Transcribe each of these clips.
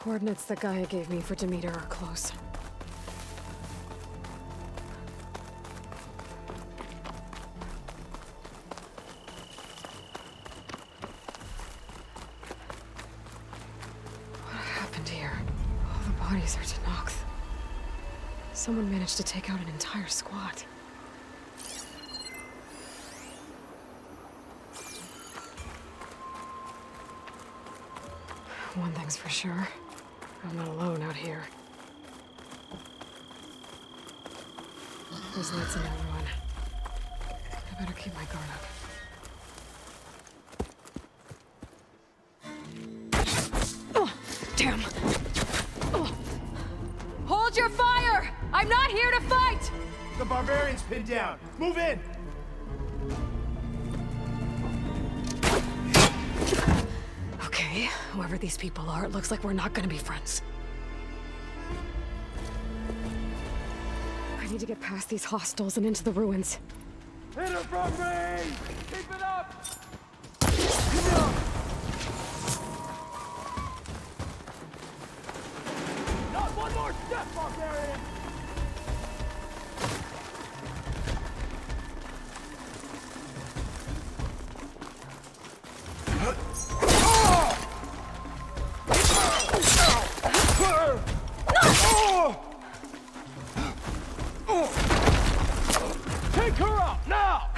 Coordinates that Gaia gave me for Demeter are close. What happened here? All the bodies are Tennox. Someone managed to take out an entire squad. One thing's for sure. I'm not alone out here. There's lights in everyone. I better keep my guard up. Oh, damn! Oh. Hold your fire! I'm not here to fight! The barbarian's pinned down. Move in! Okay, whoever these people are, it looks like we're not gonna be friends. I need to get past these hostiles and into the ruins. Hit her from range! Keep it up! Keep it up! Not one more step, barbarian! Take her out now!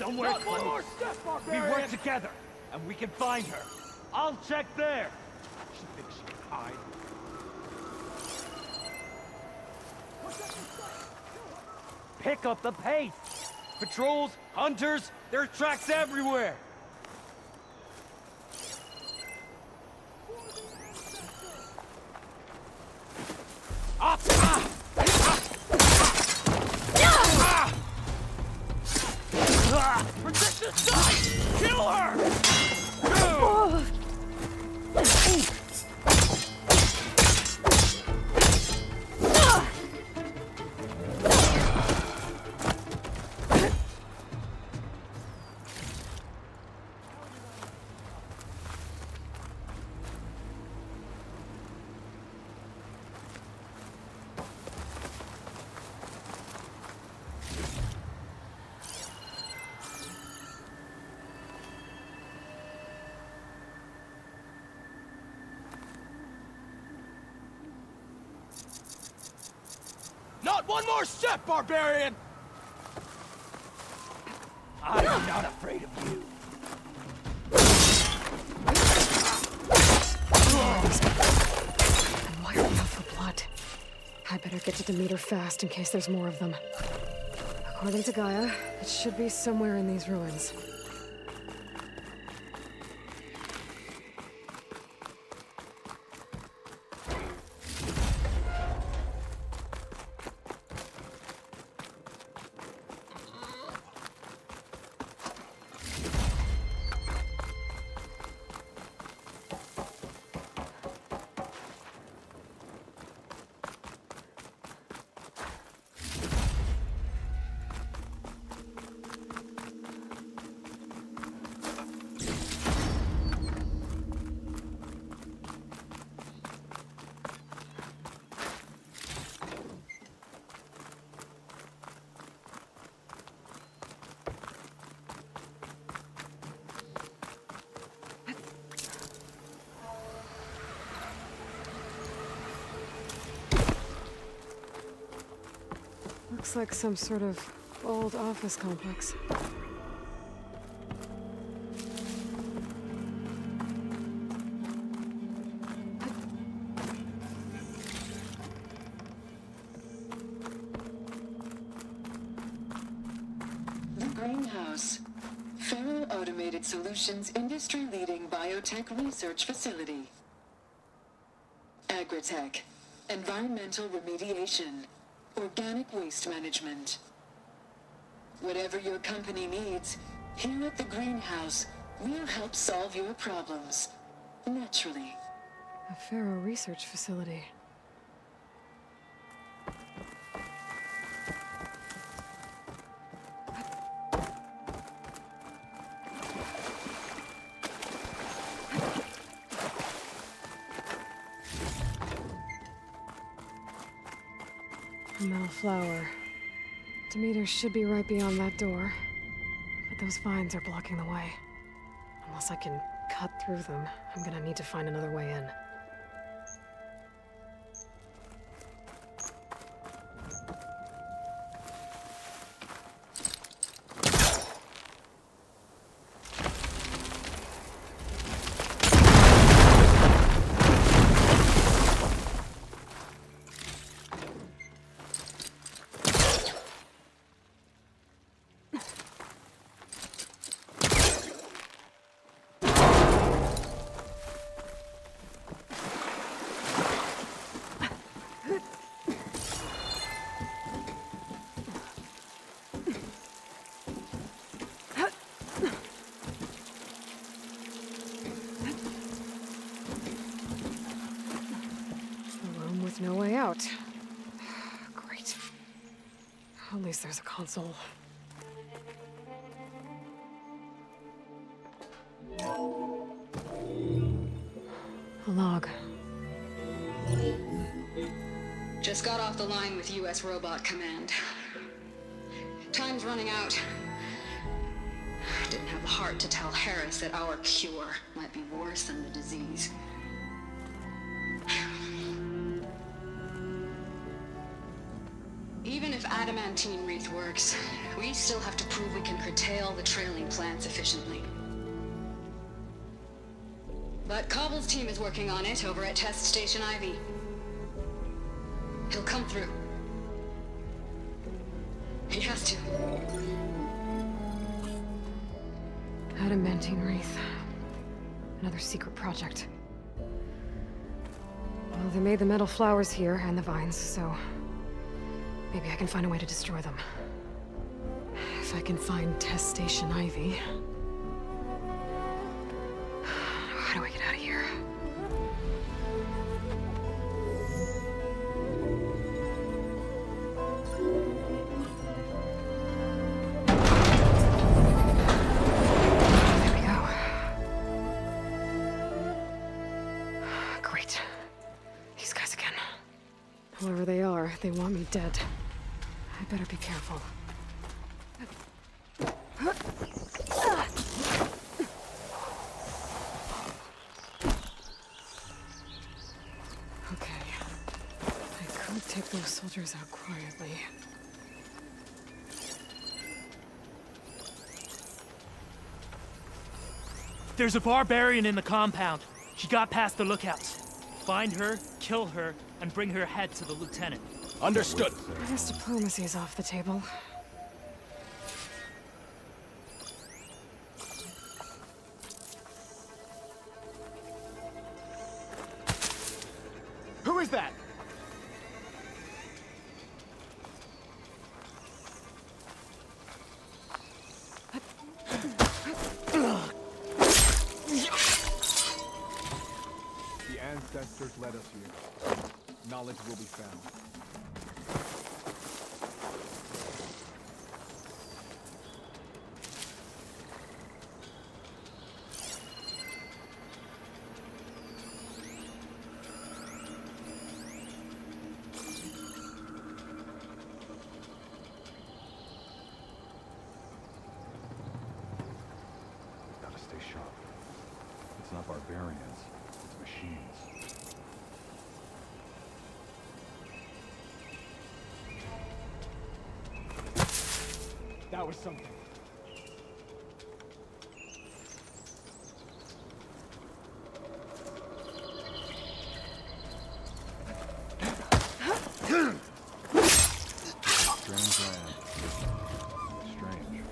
Somewhere close. We work together, and we can find her. I'll check there. She thinks she can hide. Pick up the pace. Patrols, hunters, there are tracks everywhere. Up! Protect the side! Kill her! Not one more step, barbarian! I'm not afraid of you. I'm wiring up for blood. I better get to Demeter fast in case there's more of them. According to Gaia, it should be somewhere in these ruins. Looks like some sort of old office complex. The Greenhouse. Federal Automated Solutions industry-leading biotech research facility. Agritech. Environmental remediation. Organic waste management. Whatever your company needs, here at the Greenhouse, we'll help solve your problems. Naturally. A Faro research facility. A metal flower. Demeter should be right beyond that door. But those vines are blocking the way. Unless I can cut through them, I'm gonna need to find another way in. No way out. Great. At least there's a console. A log. Just got off the line with US Robot Command. Time's running out. Didn't have the heart to tell Harris that our cure might be worse than the disease. Even if adamantine wreath works, we still have to prove we can curtail the trailing plants efficiently. But Cobble's team is working on it over at Test Station Ivy. He'll come through. He has to. Adamantine wreath. Another secret project. Well, they made the metal flowers here and the vines, so maybe I can find a way to destroy them. If I can find Test Station Ivy. How do I get out of here? There we go. Great. These guys again. Whoever they are, they want me dead. I better be careful. Okay. I could take those soldiers out quietly. There's a barbarian in the compound. She got past the lookouts. Find her, kill her, and bring her head to the lieutenant. Understood. I guess diplomacy is off the table. Who is that? The ancestors led us here. Knowledge will be found. Gotta stay sharp. It's not barbarians, it's machines. that was something. Strange land. Strange.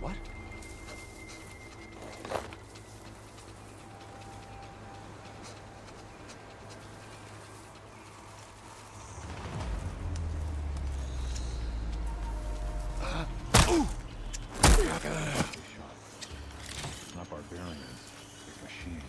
What? It's not barbarians, it's machines.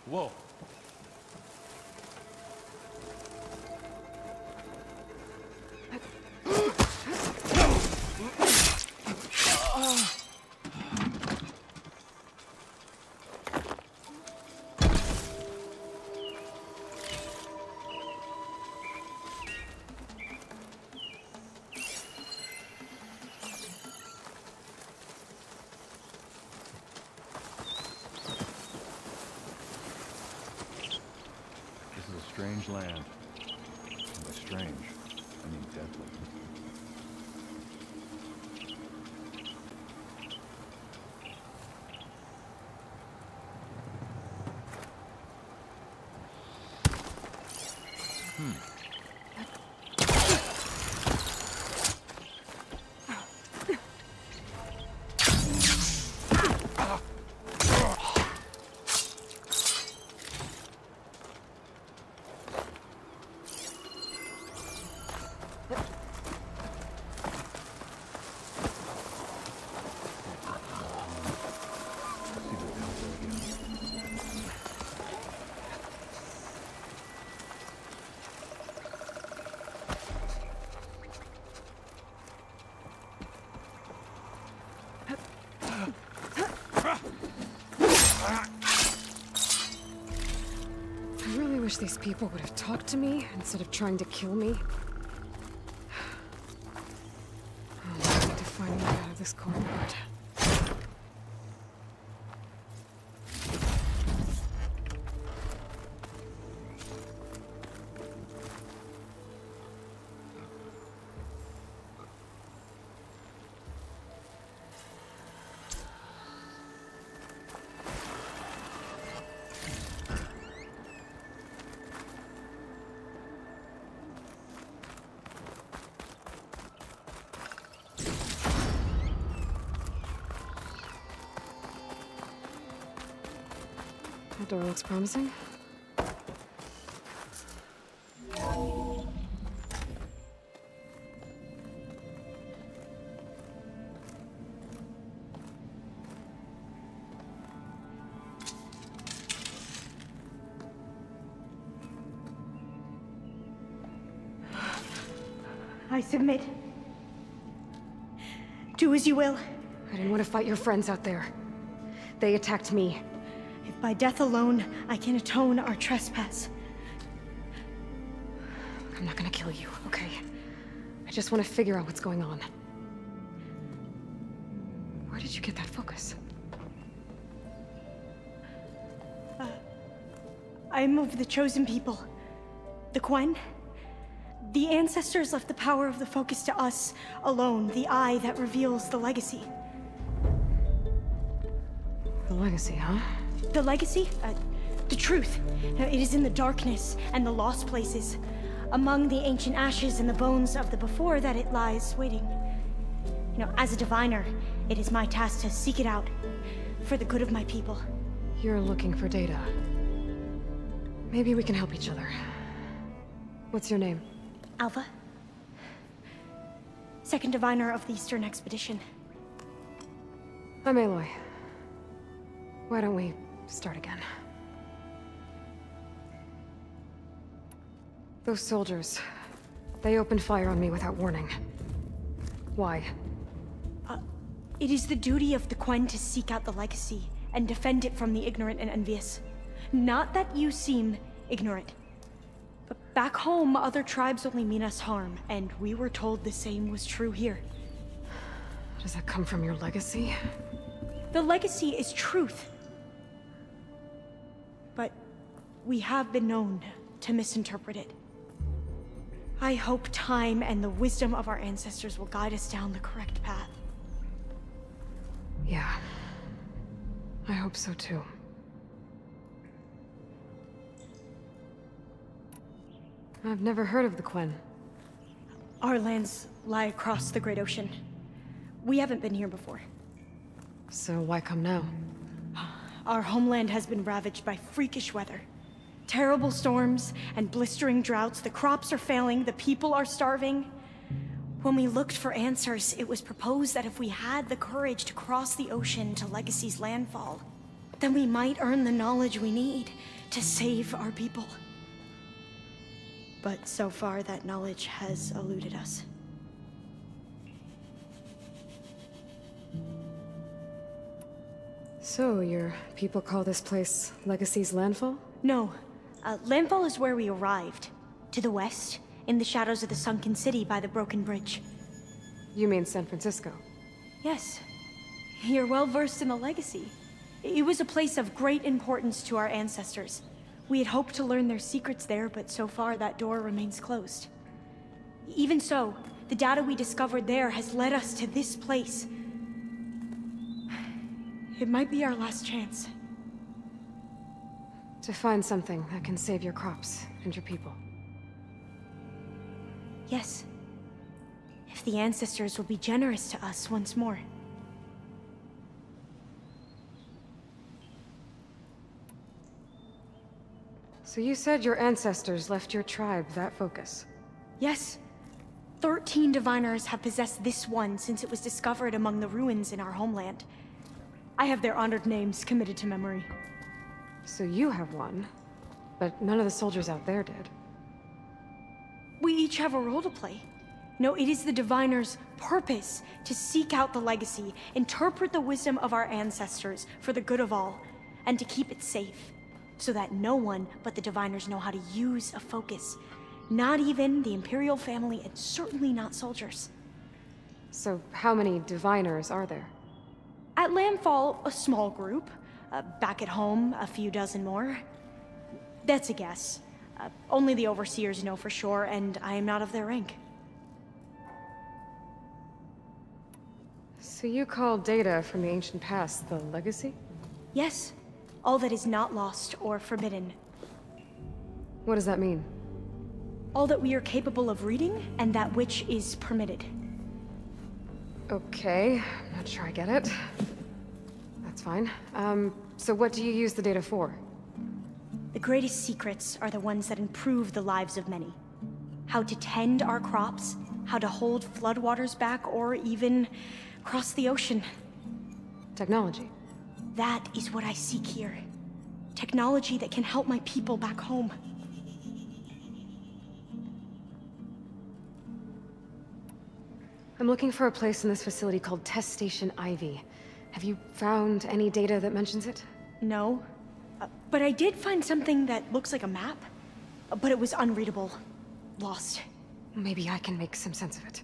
Whoa. Strange land. And by strange, I mean deadly. I really wish these people would have talked to me instead of trying to kill me. I need to find a way out of this corner. That door looks promising. I submit. Do as you will. I didn't want to fight your friends out there. They attacked me. If by death alone I can atone our trespass. I'm not gonna kill you, okay? I just want to figure out what's going on. Where did you get that focus? I am of the chosen people. The Quen. The ancestors left the power of the focus to us alone, the eye that reveals the legacy. The legacy, huh? The legacy? The truth. It is in the darkness and the lost places. Among the ancient ashes and the bones of the before that it lies waiting. You know, as a diviner, it is my task to seek it out. For the good of my people. You're looking for data. Maybe we can help each other. What's your name? Alpha? second diviner of the Eastern Expedition. I'm Aloy. Why don't we start again? Those soldiers, they opened fire on me without warning. Why? It is the duty of the Quen to seek out the legacy and defend it from the ignorant and envious. Not that you seem ignorant. But back home, other tribes only mean us harm, and we were told the same was true here. Does that come from your legacy? The legacy is truth. But we have been known to misinterpret it. I hope time and the wisdom of our ancestors will guide us down the correct path. Yeah. I hope so too. I've never heard of the Quen. Our lands lie across the Great Ocean. We haven't been here before. So why come now? Our homeland has been ravaged by freakish weather. Terrible storms and blistering droughts. The crops are failing, the people are starving. When we looked for answers, it was proposed that if we had the courage to cross the ocean to Legacy's landfall, then we might earn the knowledge we need to save our people. But so far, that knowledge has eluded us. So, your people call this place Legacy's landfall? No. Landfall is where we arrived. To the west, in the shadows of the sunken city by the broken bridge. You mean San Francisco? Yes. You're well versed in the legacy. It was a place of great importance to our ancestors. We had hoped to learn their secrets there, but so far that door remains closed. Even so, the data we discovered there has led us to this place. It might be our last chance. To find something that can save your crops and your people. Yes. If the ancestors will be generous to us once more. So you said your ancestors left your tribe that focus? Yes. 13 diviners have possessed this one since it was discovered among the ruins in our homeland. I have their honored names committed to memory. So you have one, but none of the soldiers out there did. We each have a role to play. No, it is the diviner's purpose to seek out the legacy, interpret the wisdom of our ancestors for the good of all, and to keep it safe, so that no one but the diviners know how to use a focus. Not even the Imperial family, and certainly not soldiers. So how many diviners are there? At landfall, a small group. Back at home, a few dozen more. That's a guess. Only the overseers know for sure, and I am not of their rank. So you call data from the ancient past the legacy? Yes. All that is not lost or forbidden. What does that mean? All that we are capable of reading, and that which is permitted. Okay, I'm not sure I get it. That's fine. So what do you use the data for? The greatest secrets are the ones that improve the lives of many. How to tend our crops, how to hold floodwaters back, or even cross the ocean. Technology. That is what I seek here. Technology that can help my people back home. I'm looking for a place in this facility called Test Station Ivy. Have you found any data that mentions it? No. But I did find something that looks like a map. But it was unreadable. Lost. Maybe I can make some sense of it.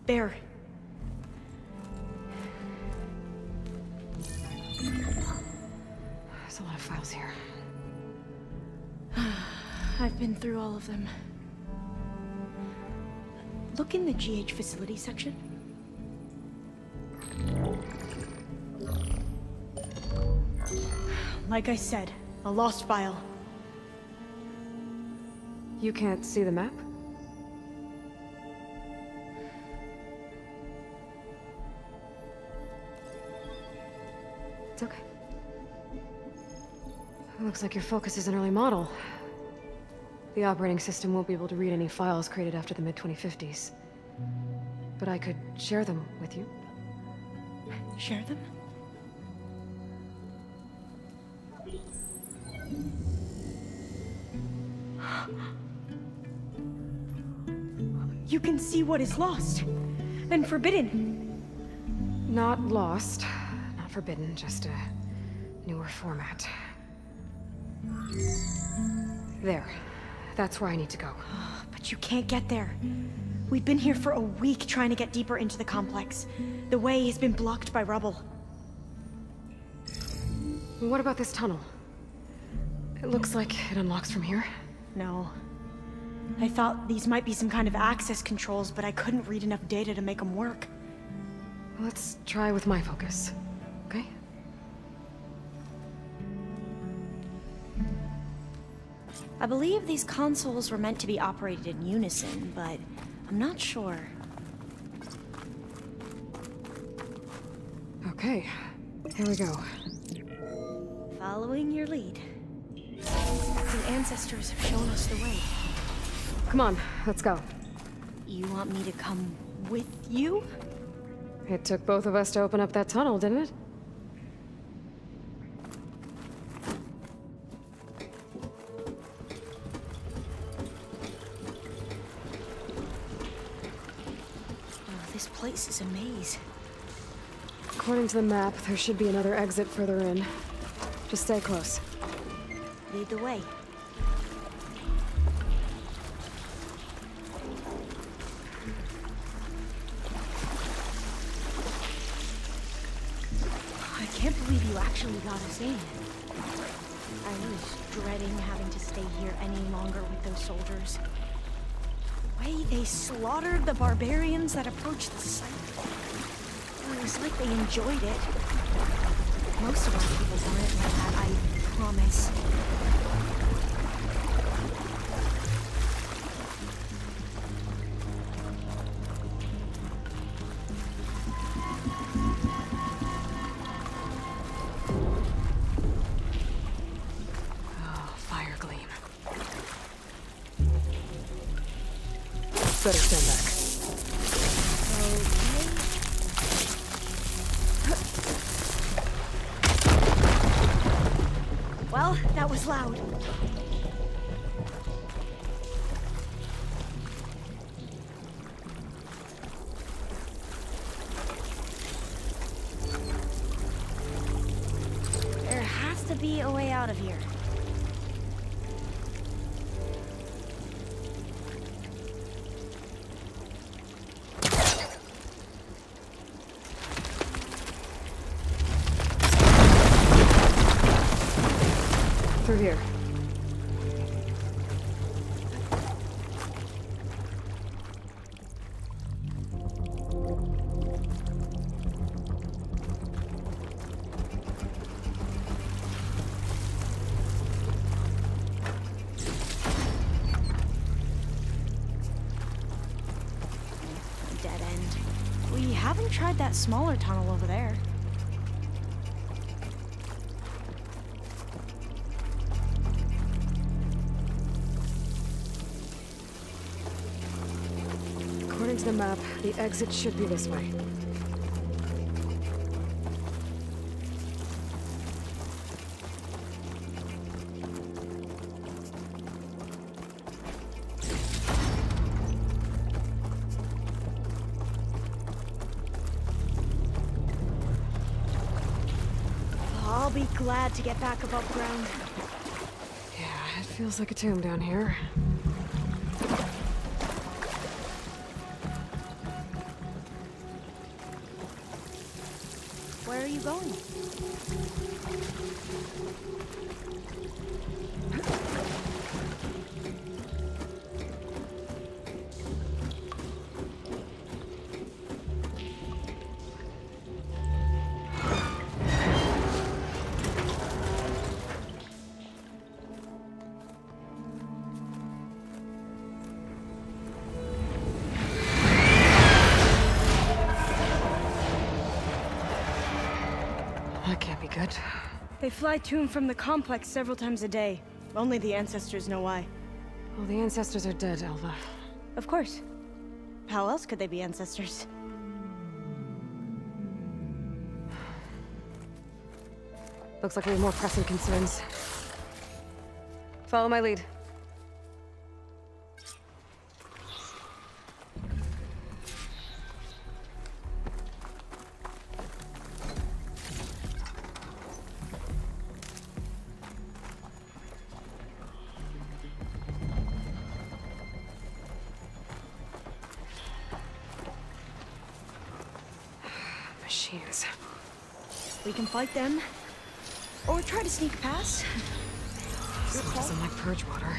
There. There's a lot of files here. I've been through all of them. Look in the GH facility section. Like I said, a lost file. You can't see the map? It's okay. It looks like your focus is an early model. The operating system won't be able to read any files created after the mid-2050s. but I could share them with you. Share them? You can see what is lost and forbidden. Not lost, not forbidden, just a newer format. There. That's where I need to go. But you can't get there. We've been here for a week trying to get deeper into the complex. The way has been blocked by rubble. What about this tunnel? It looks like it unlocks from here. No. I thought these might be some kind of access controls, but I couldn't read enough data to make them work. Let's try with my focus, okay? I believe these consoles were meant to be operated in unison, but I'm not sure. Okay, here we go. Following your lead. The ancestors have shown us the way. Come on, let's go. You want me to come with you? It took both of us to open up that tunnel, didn't it? Oh, this place is a maze. According to the map, there should be another exit further in. Just stay close. Lead the way. I can't believe you actually got us in. I was dreading having to stay here any longer with those soldiers. The way they slaughtered the barbarians that approached the site. It was like they enjoyed it. Most of our people weren't like that, I promise. Oh, fire gleam. Better stand back. Well, that was loud. There has to be a way out of here. Through here. Dead end. We haven't tried that smaller tunnel over there. According to the map, the exit should be this way. I'll be glad to get back above ground. Yeah, it feels like a tomb down here. Where are you going? That can't be good. They fly to and from the complex several times a day. Only the ancestors know why. Well, the ancestors are dead, Elva. Of course. How else could they be ancestors? Looks like we have more pressing concerns. Follow my lead. Machines. We can fight them, or try to sneak past. This doesn't like purge water.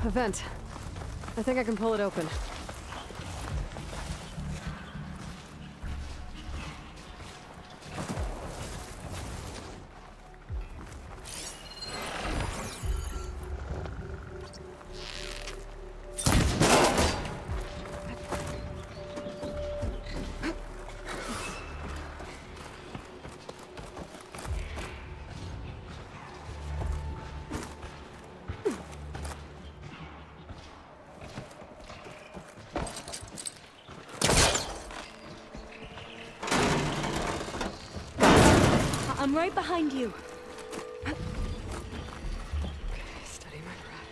A vent. I think I can pull it open. I'm right behind you. Okay, steady my breath.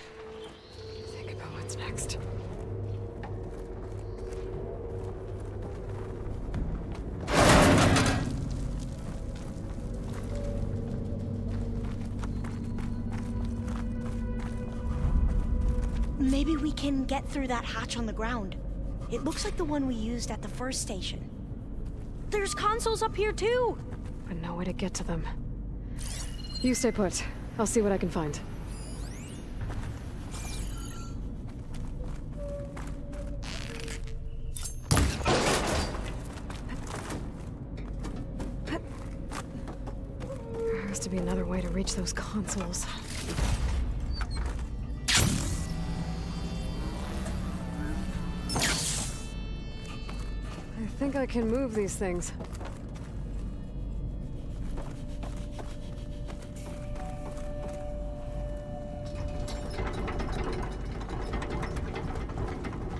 Think about what's next. Maybe we can get through that hatch on the ground. It looks like the one we used at the first station. There's consoles up here too! But no way to get to them. You stay put. I'll see what I can find. There has to be another way to reach those consoles. I think I can move these things.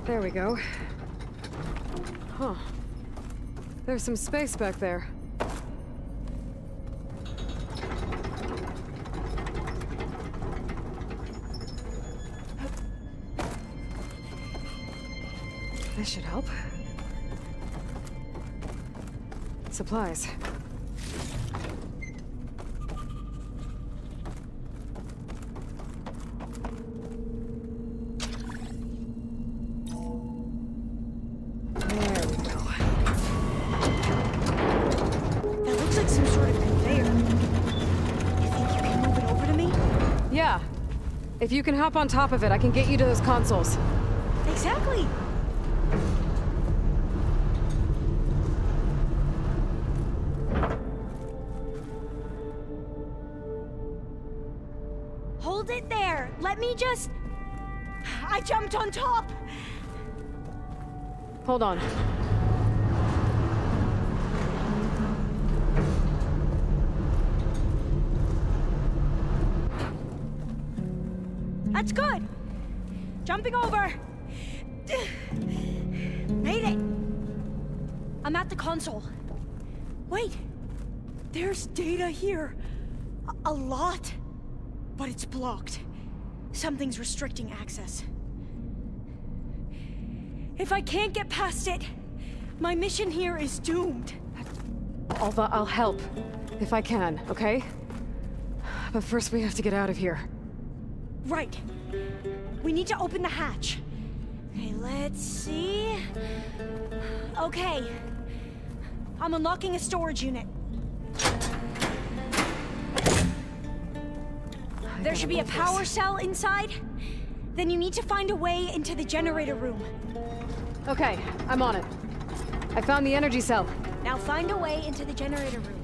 There we go. Huh. There's some space back there. This should help. Supplies. If you can hop on top of it, I can get you to those consoles. Exactly! Hold it there! Let me just... I jumped on top! Hold on. That's good! Jumping over! Made it! I'm at the console. Wait. There's data here. A lot. But it's blocked. Something's restricting access. If I can't get past it, my mission here is doomed. Alva, I'll help. If I can, okay? But first we have to get out of here. Right. We need to open the hatch. Okay, let's see... Okay. I'm unlocking a storage unit. There should be a power cell inside. Then you need to find a way into the generator room. Okay, I'm on it. I found the energy cell. Now find a way into the generator room.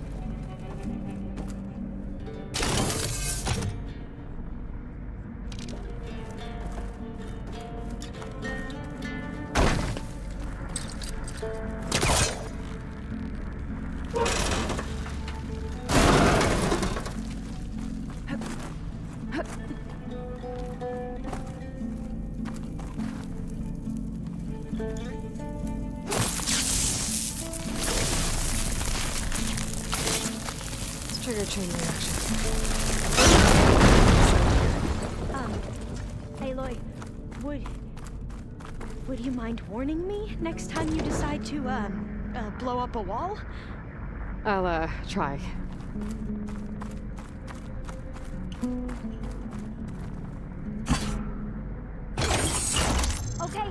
Trigger chain reaction. Aloy, would you mind warning me next time you decide to, blow up a wall? I'll, try. Okay.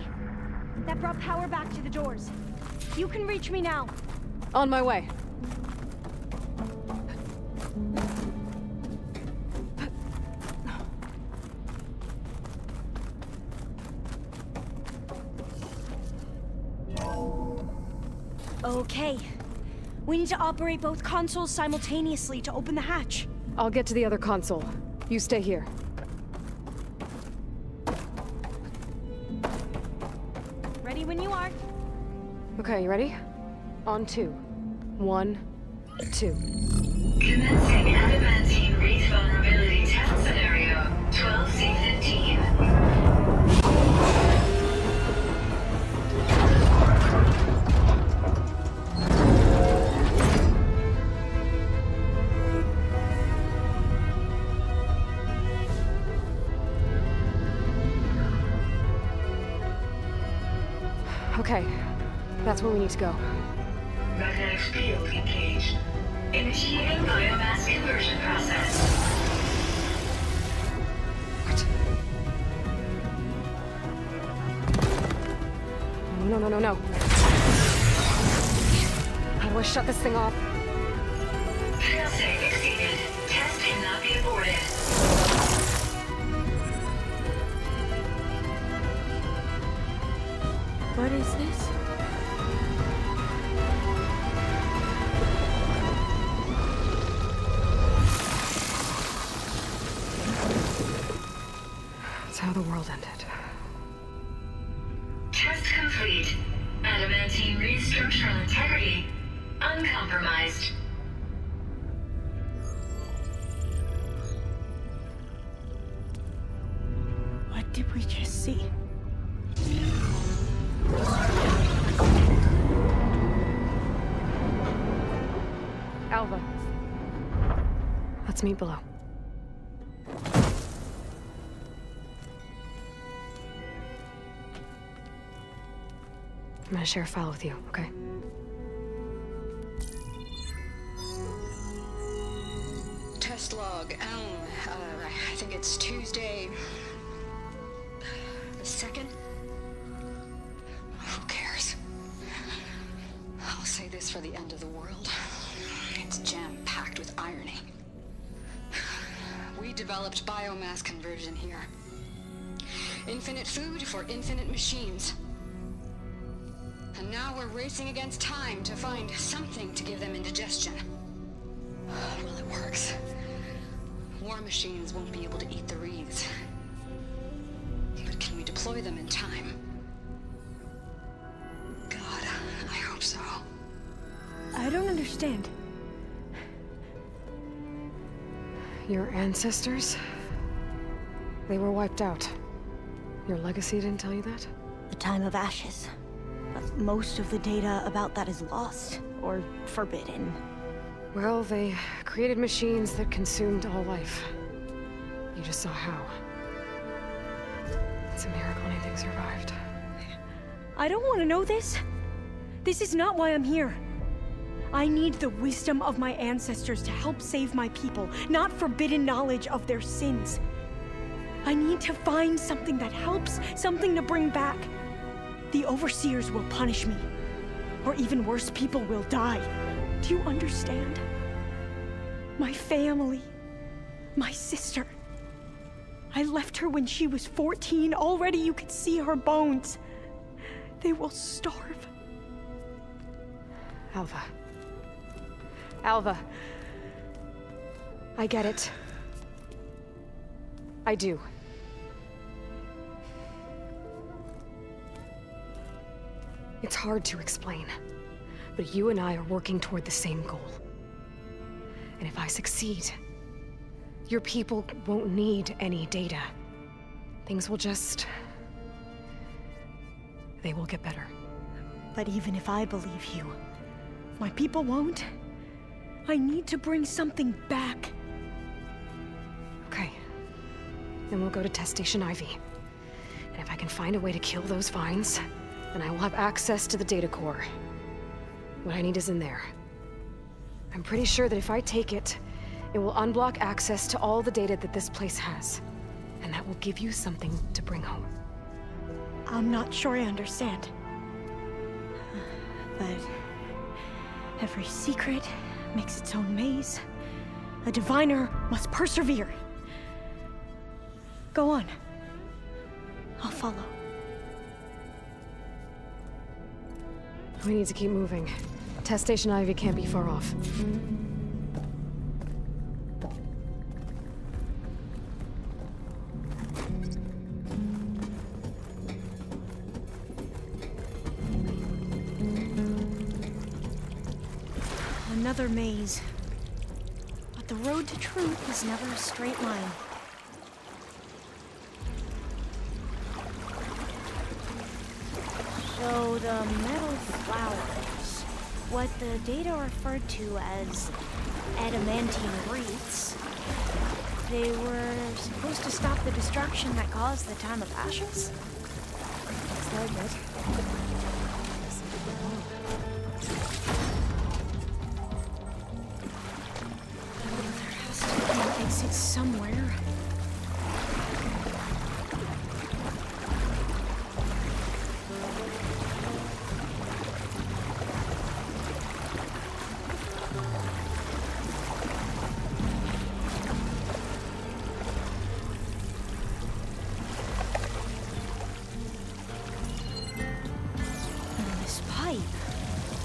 That brought power back to the doors. You can reach me now. On my way. Okay. We need to operate both consoles simultaneously to open the hatch. I'll get to the other console. You stay here. Ready when you are. Okay, you ready? On 2. 1, 2. Commencing adamantine wreath vulnerability test scenario 12C15. Okay, that's where we need to go. Magnetic field engaged. Initiating biomass conversion process. What? No. How do I shut this thing off? Failsafe exceeded. Test cannot be aborted. What is this? That's how the world ended. Test complete. Adamantine wreath structural integrity uncompromised. What did we just see? Alva. Let's meet below. I'm gonna share a file with you, okay? Test log, I think it's Tuesday... the 2nd? Who cares? I'll say this for the end of the world. It's jam-packed with irony. We developed biomass conversion here. Infinite food for infinite machines. And now we're racing against time to find something to give them indigestion. Well, it works. War machines won't be able to eat the wreaths. But can we deploy them in time? God, I hope so. I don't understand. Your ancestors? They were wiped out. Your legacy didn't tell you that? The time of ashes. But most of the data about that is lost, or forbidden. Well, they created machines that consumed all life. You just saw how. It's a miracle anything survived. I don't want to know this. This is not why I'm here. I need the wisdom of my ancestors to help save my people, not forbidden knowledge of their sins. I need to find something that helps, something to bring back. The overseers will punish me. Or even worse, people will die. Do you understand? My family, my sister. I left her when she was 14. Already you could see her bones. They will starve. Alva. Alva. I get it. I do. It's hard to explain, but you and I are working toward the same goal. And if I succeed, your people won't need any data. Things will just... they will get better. But even if I believe you, my people won't. I need to bring something back. Okay. Then we'll go to Test Station Ivy. And if I can find a way to kill those vines, then I will have access to the data core. What I need is in there. I'm pretty sure that if I take it, it will unblock access to all the data that this place has. And that will give you something to bring home. I'm not sure I understand. But every secret makes its own maze. A diviner must persevere. Go on. I'll follow. We need to keep moving. Test Station Ivy can't be far off. Another maze. But the road to truth is never a straight line. So the metal flowers, what the data referred to as adamantine wreaths, they were supposed to stop the destruction that caused the time of ashes? Looks like it. Exit somewhere. And this pipe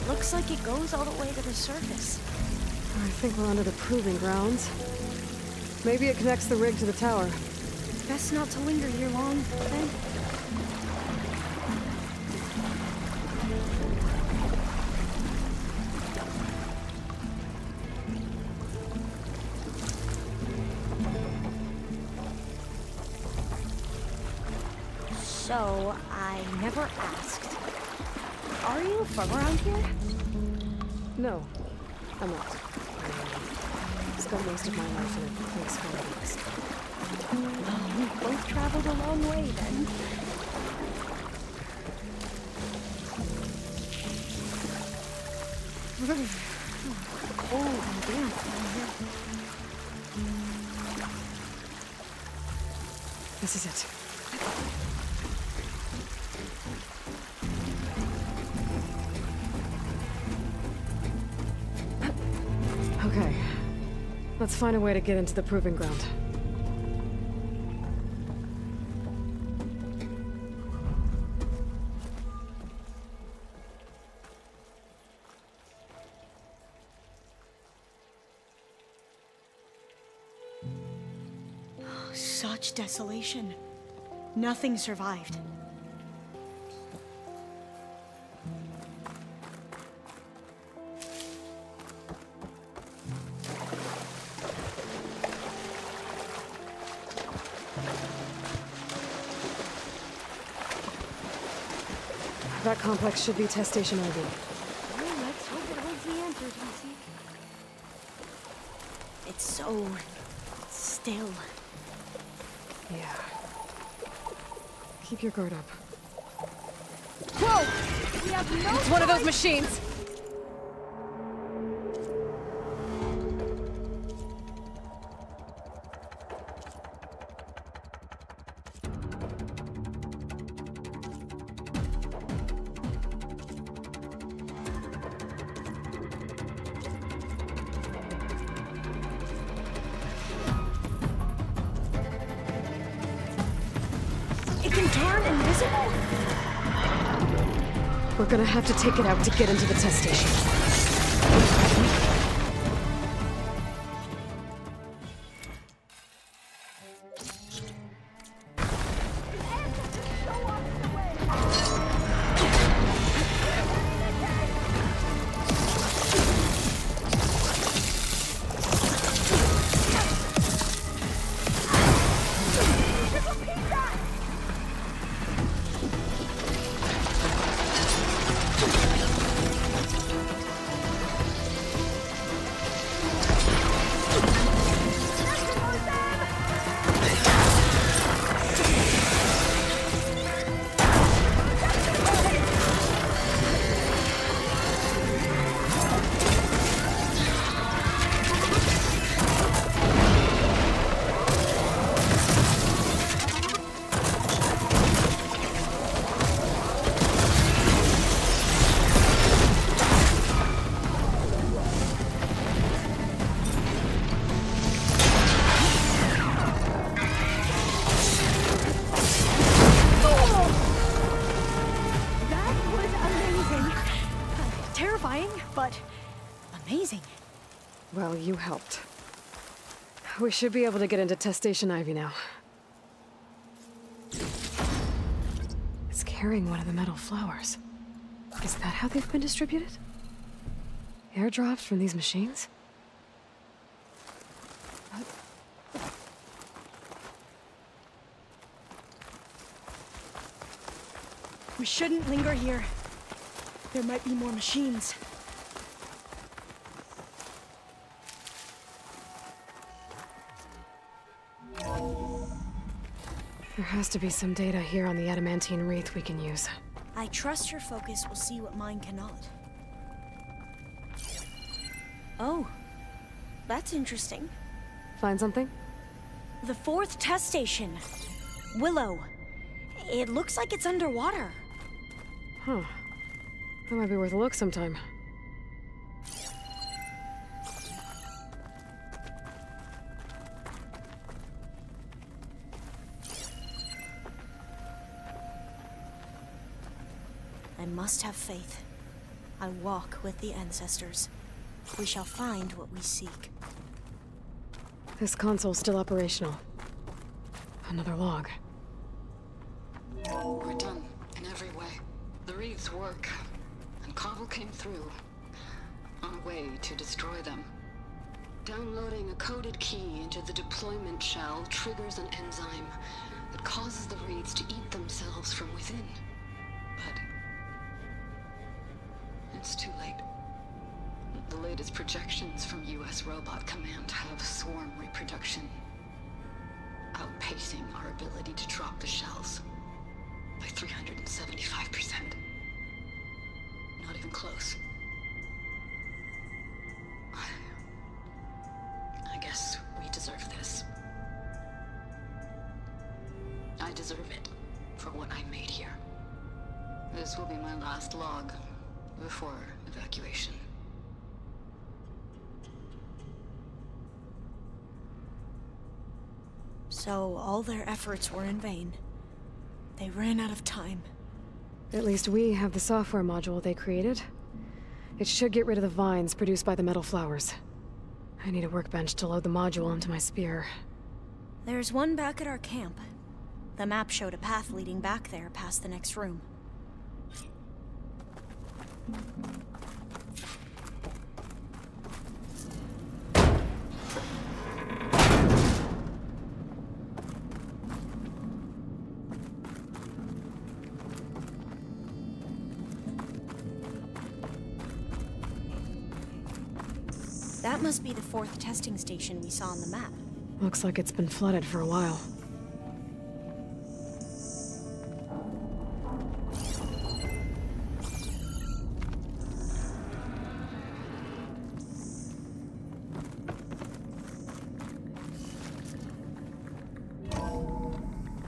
looks like it goes all the way to the surface. I think we're under the proving grounds. Maybe it connects the rig to the tower. Best not to linger here long, then. So, I never asked. Are you from around here? No, I'm not. I spent most of my life in a place far east. Well, we both traveled a long way, then. Cold and damp down here. This is it. Okay. Let's find a way to get into the proving ground. Such desolation. Nothing survived. That complex should be test station IV. Well, let's hope it holds the answers we seek. It's so still. Yeah. Keep your guard up. Whoa! We have no It's one of those machines! It can turn invisible? We're gonna have to take it out to get into the test station. But amazing. Well, you helped. We should be able to get into test station Ivy now. It's carrying one of the metal flowers. Is that how they've been distributed? Airdrops from these machines? We shouldn't linger here. There might be more machines. There has to be some data here on the adamantine wreath we can use. I trust your focus will see what mine cannot. Oh, that's interesting. Find something? The 4th test station. Willow. It looks like it's underwater. Huh. That might be worth a look sometime. I must have faith. I walk with the ancestors. We shall find what we seek. This console's still operational. Another log. We're done, in every way. The wreaths work, and Cobble came through, on a way to destroy them. Downloading a coded key into the deployment shell triggers an enzyme that causes the wreaths to eat themselves from within. But it's too late. The latest projections from US Robot Command have swarm reproduction, outpacing our ability to drop the shells by 375%. Not even close. I guess we deserve this. I deserve it for what I made here. This will be my last log before evacuation. So all their efforts were in vain. They ran out of time. At least we have the software module they created. It should get rid of the vines produced by the metal flowers. I need a workbench to load the module into my spear. There's one back at our camp. The map showed a path leading back there past the next room. That must be the 4th testing station we saw on the map. Looks like it's been flooded for a while.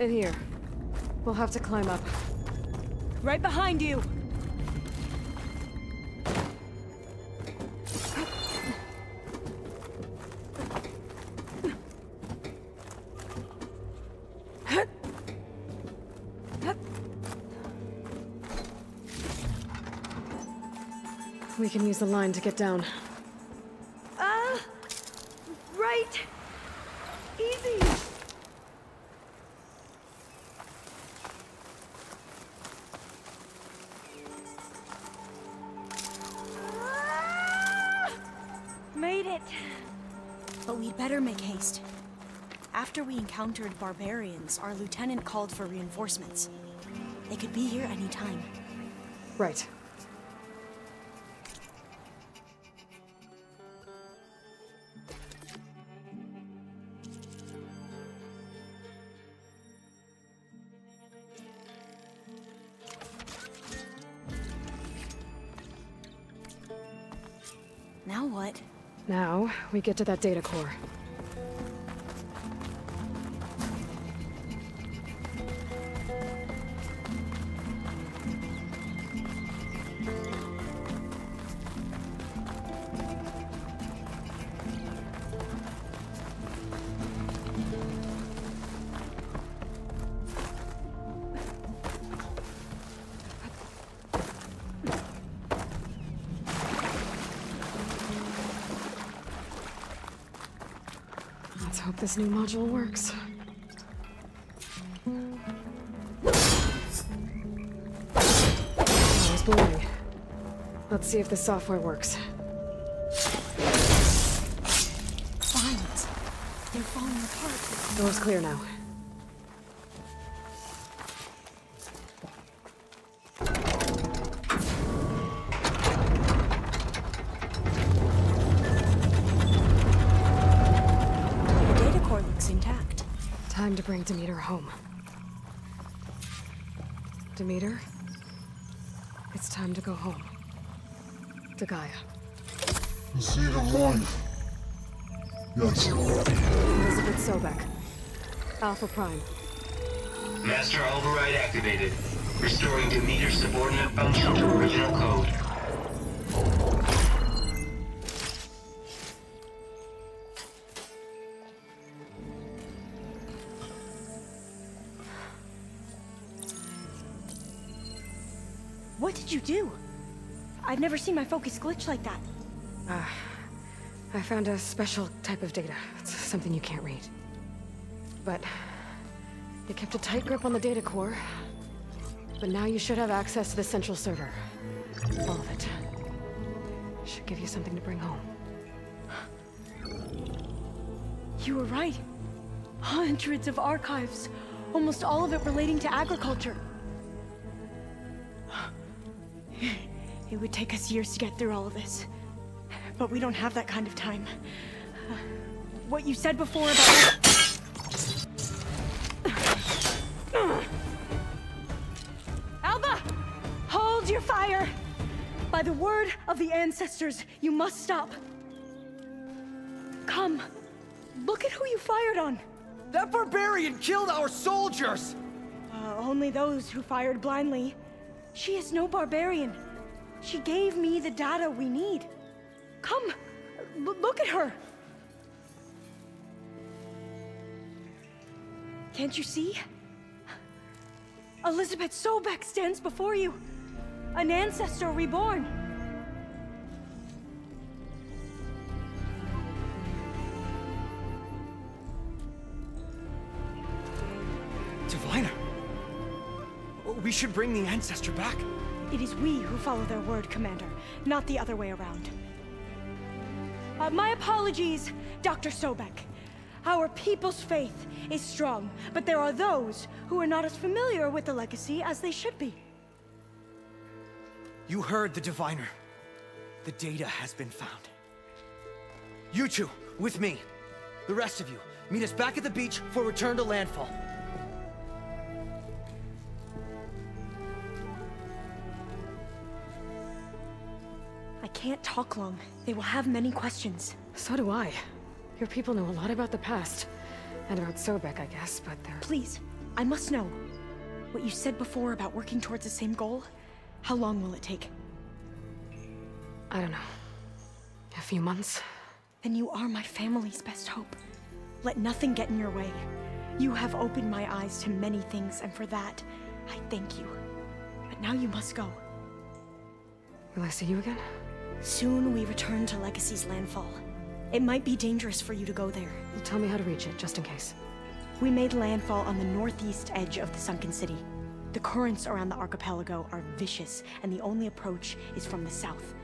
In here. We'll have to climb up. Right behind you! We can use the line to get down. Right! Easy! Made it! But we'd better make haste. After we encountered barbarians, our lieutenant called for reinforcements. They could be here any time. Right. Now what? Now, we get to that data core. Let's hope this new module works. Oh, it's blooming. Let's see if the software works. Vines. They're falling apart. Door's clear now. Time to bring Demeter home. Demeter, it's time to go home. To Gaia. The seed of life. Yes. Elizabeth Sobek. Alpha Prime. Master override activated. Restoring Demeter's subordinate function to original code. What did you do? I've never seen my focus glitch like that. I found a special type of data. It's something you can't read. But it kept a tight grip on the data core. But now you should have access to the central server. All of it. Should give you something to bring home. You were right. Hundreds of archives. Almost all of it relating to agriculture. It would take us years to get through all of this. But we don't have that kind of time. What you said before about... Alba! Hold your fire! By the word of the ancestors, you must stop. Come. Look at who you fired on. That barbarian killed our soldiers! Only those who fired blindly. She is no barbarian. She gave me the data we need. Come, look at her. Can't you see? Elizabeth Sobek stands before you. An ancestor reborn. Diviner. We should bring the ancestor back. It is we who follow their word, Commander, not the other way around. My apologies, Dr. Sobek. Our people's faith is strong, but there are those who are not as familiar with the legacy as they should be. You heard the Diviner. The data has been found. You two, with me. The rest of you, meet us back at the beach for return to landfall. I can't talk long. They will have many questions. So do I. Your people know a lot about the past. And about Sobek, I guess, but they're... Please, I must know. What you said before about working towards the same goal, how long will it take? I don't know. A few months? Then you are my family's best hope. Let nothing get in your way. You have opened my eyes to many things, and for that, I thank you. But now you must go. Will I see you again? Soon we return to Legacy's landfall. It might be dangerous for you to go there. Well, tell me how to reach it, just in case. We made landfall on the northeast edge of the sunken city. The currents around the archipelago are vicious, and the only approach is from the south.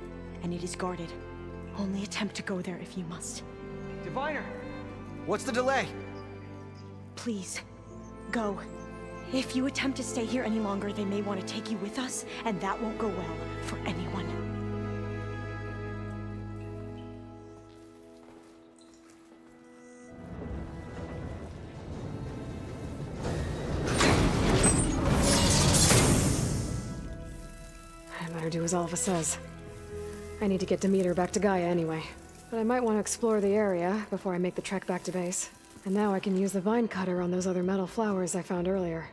And it is guarded. Only attempt to go there if you must. Diviner! What's the delay? Please, go. If you attempt to stay here any longer, they may want to take you with us, and that won't go well for anyone. I better do as Alva says. I need to get Demeter back to Gaia anyway. But I might want to explore the area before I make the trek back to base. And now I can use the vine cutter on those other metal flowers I found earlier.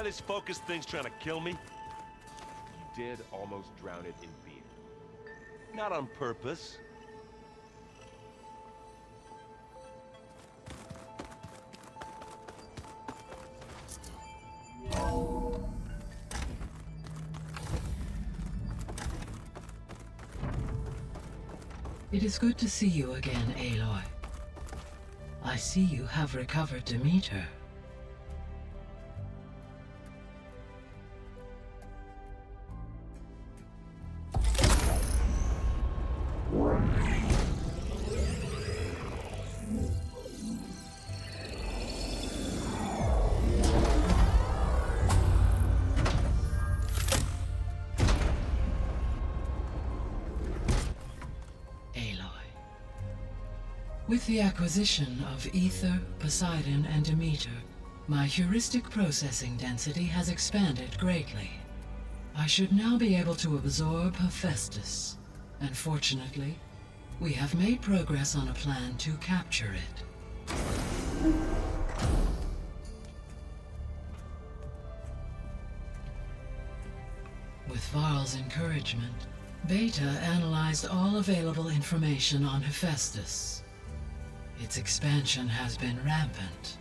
This focus thing's trying to kill me? You did almost drown it in beer. Not on purpose. It is good to see you again, Aloy. I see you have recovered Demeter. With the acquisition of Ether, Poseidon, and Demeter, my heuristic processing density has expanded greatly. I should now be able to absorb Hephaestus, and fortunately, we have made progress on a plan to capture it. With Varl's encouragement, Beta analyzed all available information on Hephaestus. Its expansion has been rampant.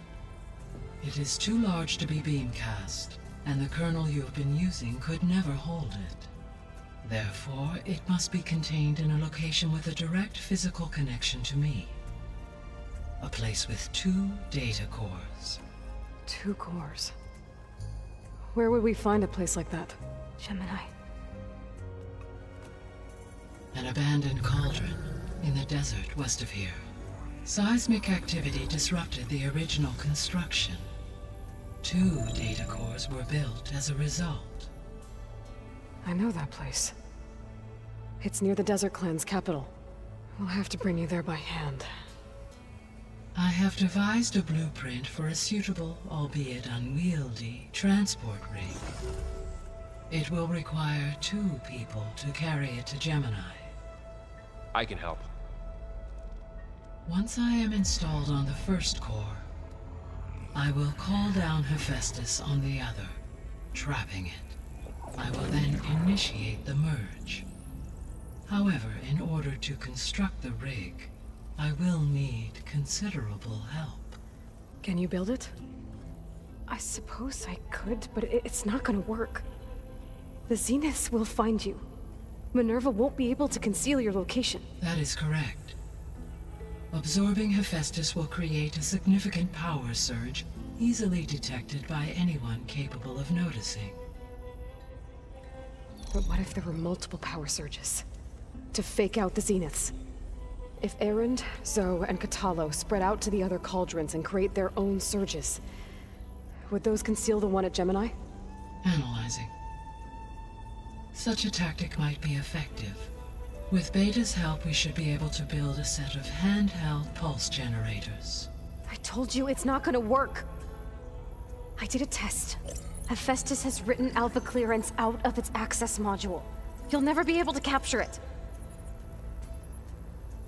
It is too large to be beamcast, and the kernel you've been using could never hold it. Therefore, it must be contained in a location with a direct physical connection to me. A place with 2 data cores. 2 cores? Where would we find a place like that? Gemini. An abandoned cauldron in the desert west of here. Seismic activity disrupted the original construction. 2 data cores were built as a result. I know that place. It's near the Desert Clan's capital. We'll have to bring you there by hand. I have devised a blueprint for a suitable, albeit unwieldy, transport rig. It will require 2 people to carry it to Gemini. I can help. Once I am installed on the first core, I will call down Hephaestus on the other, trapping it. I will then initiate the merge. However, in order to construct the rig, I will need considerable help. Can you build it? I suppose I could, but it's not gonna work. The Zeniths will find you. Minerva won't be able to conceal your location. That is correct. Absorbing Hephaestus will create a significant power surge, easily detected by anyone capable of noticing. But what if there were multiple power surges? To fake out the zeniths? If Erend, Zoe, and Katalo spread out to the other cauldrons and create their own surges, would those conceal the one at Gemini? Analyzing. Such a tactic might be effective. With Beta's help, we should be able to build a set of handheld pulse generators. I told you it's not gonna work! I did a test. Hephaestus has written Alpha clearance out of its access module. You'll never be able to capture it.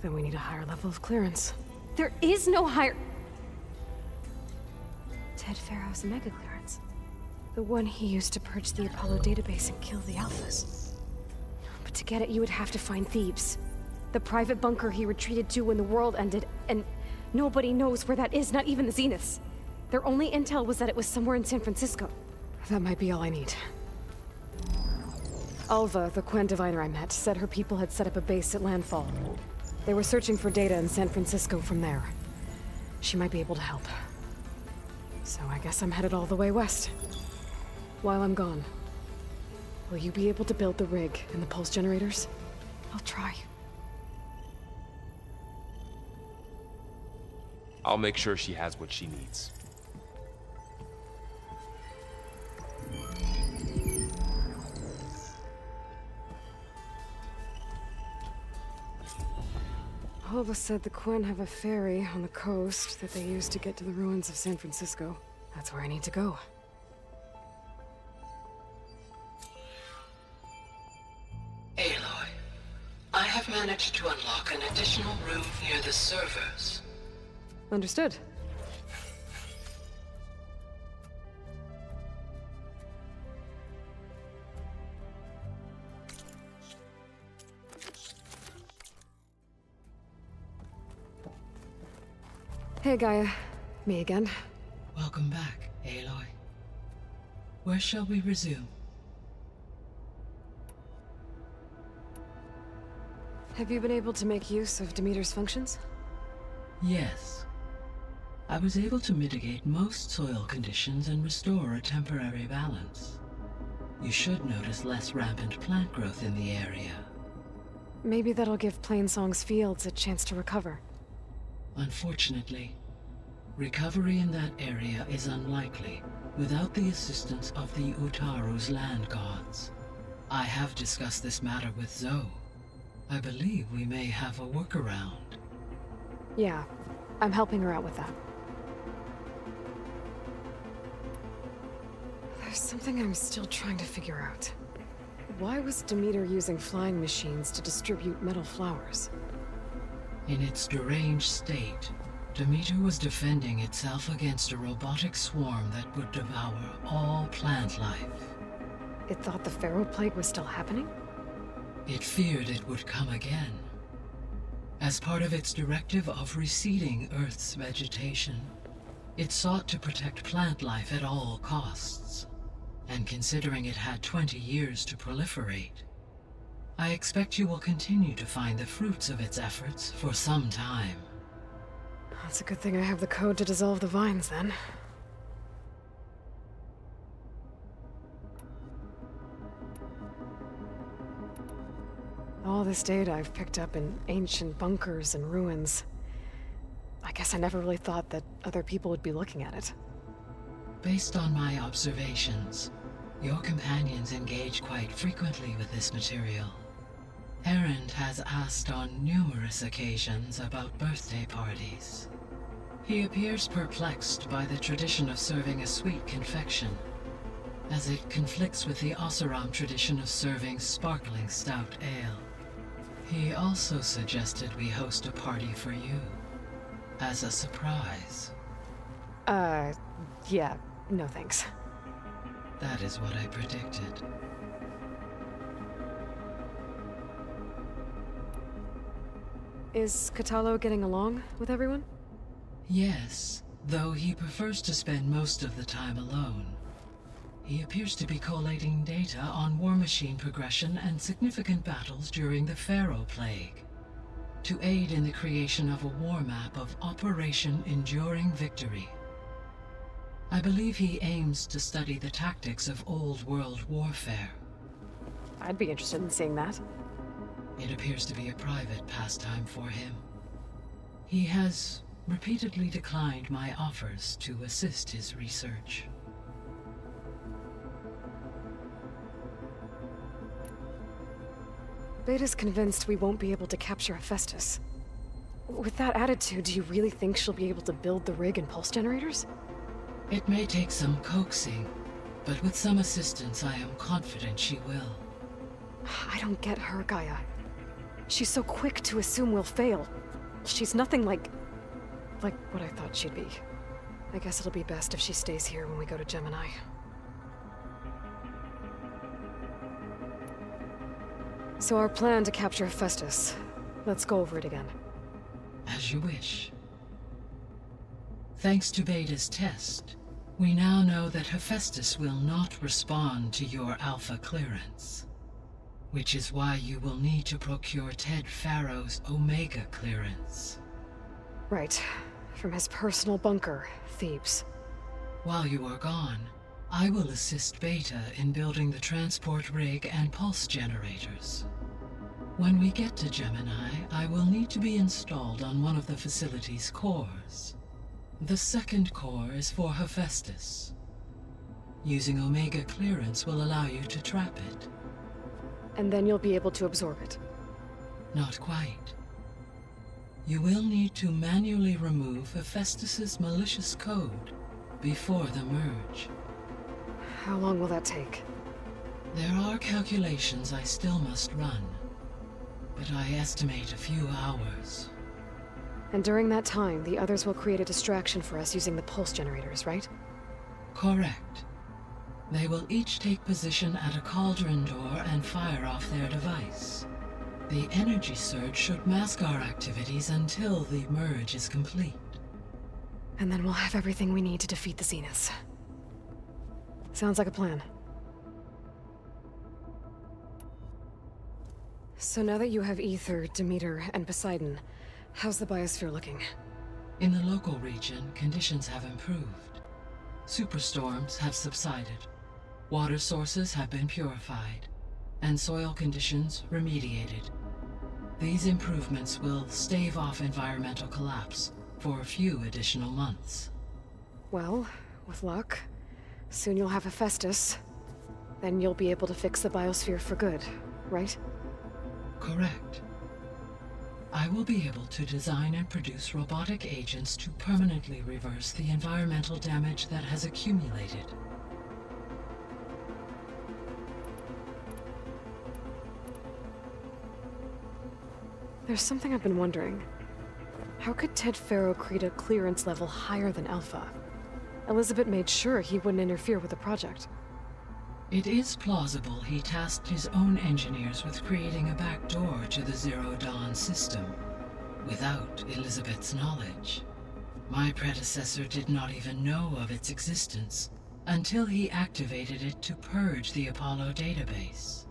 Then we need a higher level of clearance. There is no higher... Ted Pharaoh's mega clearance. The one he used to purge the Apollo database and kill the Alphas. But to get it, you would have to find Thebes. The private bunker he retreated to when the world ended, and nobody knows where that is, not even the Zeniths. Their only intel was that it was somewhere in San Francisco. That might be all I need. Alva, the Quen diviner I met, said her people had set up a base at Landfall. They were searching for data in San Francisco from there. She might be able to help. So I guess I'm headed all the way west. While I'm gone, will you be able to build the rig and the pulse generators? I'll try. I'll make sure she has what she needs. Alva said the Quen have a ferry on the coast that they use to get to the ruins of San Francisco. That's where I need to go. Aloy, I have managed to unlock an additional room near the servers. Understood. Hey, Gaia. Me again. Welcome back, Aloy. Where shall we resume? Have you been able to make use of Demeter's functions? Yes. I was able to mitigate most soil conditions and restore a temporary balance. You should notice less rampant plant growth in the area. Maybe that'll give Plainsong's fields a chance to recover. Unfortunately, recovery in that area is unlikely without the assistance of the Utaru's land gods. I have discussed this matter with Zoe. I believe we may have a workaround. Yeah, I'm helping her out with that. There's something I'm still trying to figure out. Why was Demeter using flying machines to distribute metal flowers? In its deranged state, Demeter was defending itself against a robotic swarm that would devour all plant life. It thought the Pharaoh Plague was still happening? It feared it would come again. As part of its directive of receding Earth's vegetation, it sought to protect plant life at all costs. And considering it had 20 years to proliferate, I expect you will continue to find the fruits of its efforts for some time. That's a good thing I have the code to dissolve the vines, then. All this data I've picked up in ancient bunkers and ruins. I guess I never really thought that other people would be looking at it. Based on my observations, your companions engage quite frequently with this material. Erend has asked on numerous occasions about birthday parties. He appears perplexed by the tradition of serving a sweet confection, as it conflicts with the Oseram tradition of serving sparkling stout ale. He also suggested we host a party for you, as a surprise. Yeah, no thanks. That is what I predicted. Is Katalo getting along with everyone? Yes, though he prefers to spend most of the time alone. He appears to be collating data on war machine progression and significant battles during the Pharaoh Plague. to aid in the creation of a war map of Operation Enduring Victory. I believe he aims to study the tactics of old world warfare. I'd be interested in seeing that. It appears to be a private pastime for him. He has repeatedly declined my offers to assist his research. Beta's convinced we won't be able to capture Hephaestus. With that attitude, do you really think she'll be able to build the rig and pulse generators? It may take some coaxing, but with some assistance I am confident she will. I don't get her, Gaia. She's so quick to assume we'll fail. She's nothing like what I thought she'd be. I guess it'll be best if she stays here when we go to Gemini. So our plan to capture Hephaestus. Let's go over it again. As you wish. Thanks to Beta's test, we now know that Hephaestus will not respond to your Alpha clearance. Which is why you will need to procure Ted Farrow's Omega clearance. Right. From his personal bunker, Thebes. While you are gone, I will assist Beta in building the transport rig and pulse generators. When we get to Gemini, I will need to be installed on one of the facility's cores. The second core is for Hephaestus. Using Omega clearance will allow you to trap it. And then you'll be able to absorb it. Not quite. You will need to manually remove Hephaestus's malicious code before the merge. How long will that take? There are calculations I still must run, but I estimate a few hours. And during that time, the others will create a distraction for us using the pulse generators, right? Correct. They will each take position at a cauldron door and fire off their device. The energy surge should mask our activities until the merge is complete. And then we'll have everything we need to defeat the Zeniths. Sounds like a plan. So now that you have Ether, Demeter, and Poseidon, how's the biosphere looking? In the local region, conditions have improved. Superstorms have subsided. Water sources have been purified, and soil conditions remediated. These improvements will stave off environmental collapse for a few additional months. Well, with luck, soon you'll have Hephaestus. Then you'll be able to fix the biosphere for good, right? Correct. I will be able to design and produce robotic agents to permanently reverse the environmental damage that has accumulated. There's something I've been wondering. How could Ted Farrow create a clearance level higher than Alpha? Elizabeth made sure he wouldn't interfere with the project. It is plausible he tasked his own engineers with creating a back door to the Zero Dawn system, without Elizabeth's knowledge. My predecessor did not even know of its existence until he activated it to purge the Apollo database.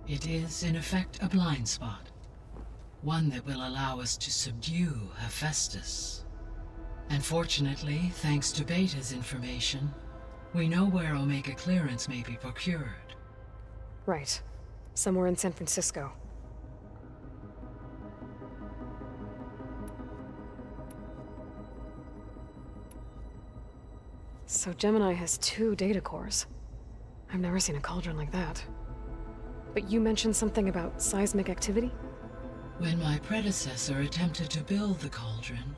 It is, in effect, a blind spot. One that will allow us to subdue Hephaestus. And fortunately, thanks to Beta's information, we know where Omega clearance may be procured. Right. Somewhere in San Francisco. So Gemini has 2 data cores. I've never seen a cauldron like that. But you mentioned something about seismic activity? When my predecessor attempted to build the cauldron,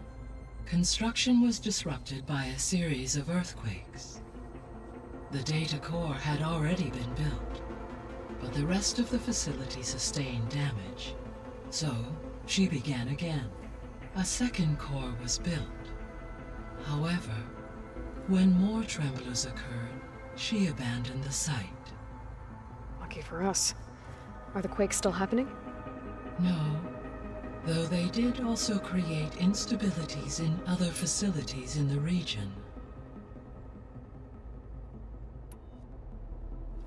construction was disrupted by a series of earthquakes. The data core had already been built, but the rest of the facility sustained damage. So, she began again. A second core was built. However, when more tremblers occurred, she abandoned the site. Lucky for us. Are the quakes still happening? No, though they did also create instabilities in other facilities in the region.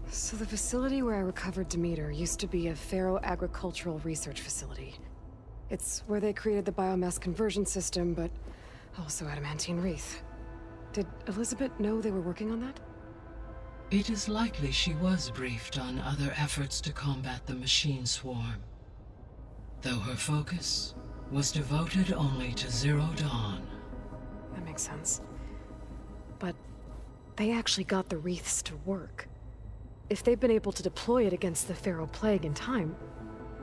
So the facility where I recovered Demeter used to be a Pharaoh agricultural research facility. It's where they created the biomass conversion system, but also adamantine wreath. Did Elizabeth know they were working on that? It is likely she was briefed on other efforts to combat the machine swarm, though her focus was devoted only to Zero Dawn. That makes sense. But they actually got the wreaths to work. If they've been able to deploy it against the Pharaoh Plague in time...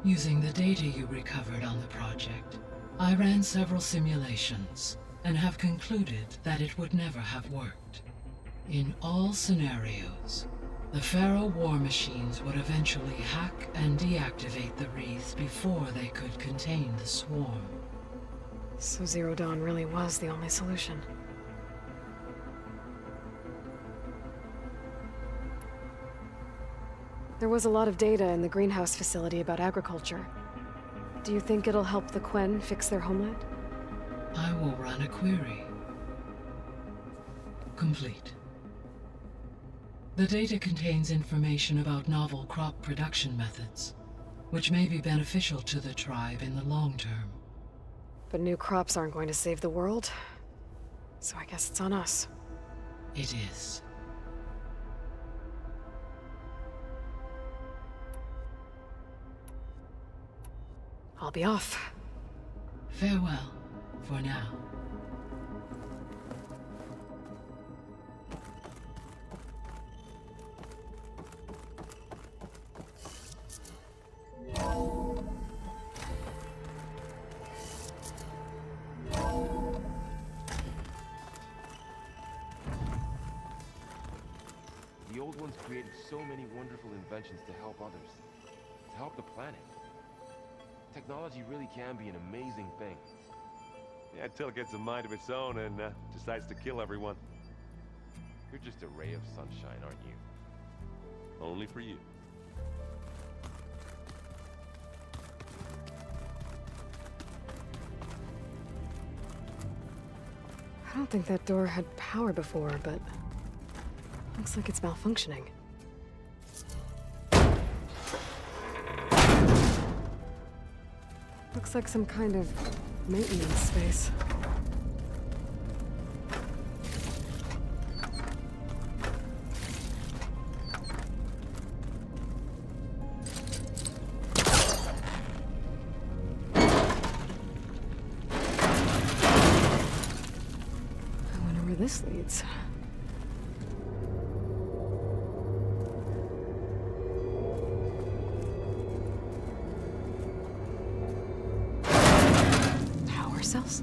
Using the data you recovered on the project, I ran several simulations and have concluded that it would never have worked. In all scenarios, the Pharaoh war machines would eventually hack and deactivate the wreaths before they could contain the swarm. So Zero Dawn really was the only solution. There was a lot of data in the greenhouse facility about agriculture. Do you think it'll help the Quen fix their homeland? I will run a query. Complete. The data contains information about novel crop production methods, which may be beneficial to the tribe in the long term. But new crops aren't going to save the world, so I guess it's on us. It is. I'll be off. Farewell, for now. The old ones created so many wonderful inventions to help others, to help the planet. Technology really can be an amazing thing. Yeah, until it gets a mind of its own and decides to kill everyone. You're just a ray of sunshine, aren't you? Only for you. I don't think that door had power before, but looks like it's malfunctioning. Looks like some kind of maintenance space. I wonder where this leads. Cells?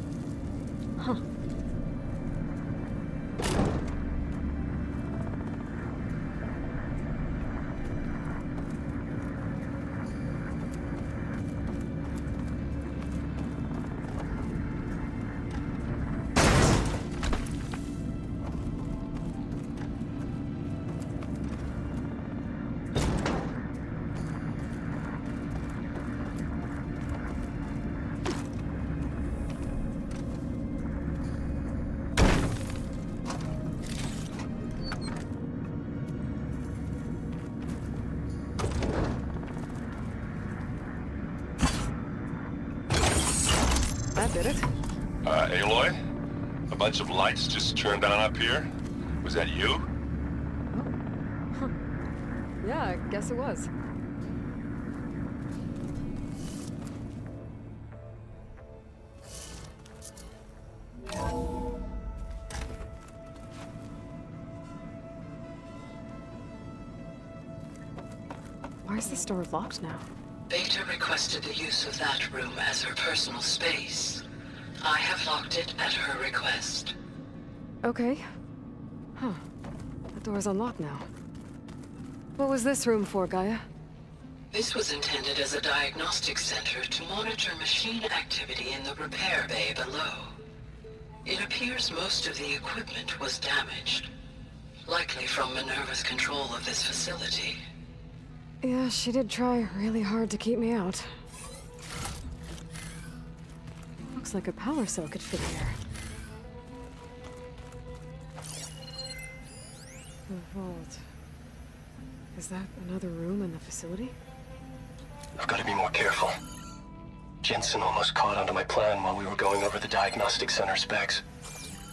Huh. That did it. Aloy? A bunch of lights just turned on up here? Was that you? Oh. Huh. Yeah, I guess it was. Why is this door locked now? Beta requested the use of that room as her personal space. I have locked it at her request. Okay. Huh. The door's unlocked now. What was this room for, Gaia? This was intended as a diagnostic center to monitor machine activity in the repair bay below. It appears most of the equipment was damaged, likely from Minerva's control of this facility. Yeah, she did try really hard to keep me out. Looks like a power cell could fit here. The vault. Is that another room in the facility? I've got to be more careful. Jensen almost caught onto my plan while we were going over the diagnostic center specs.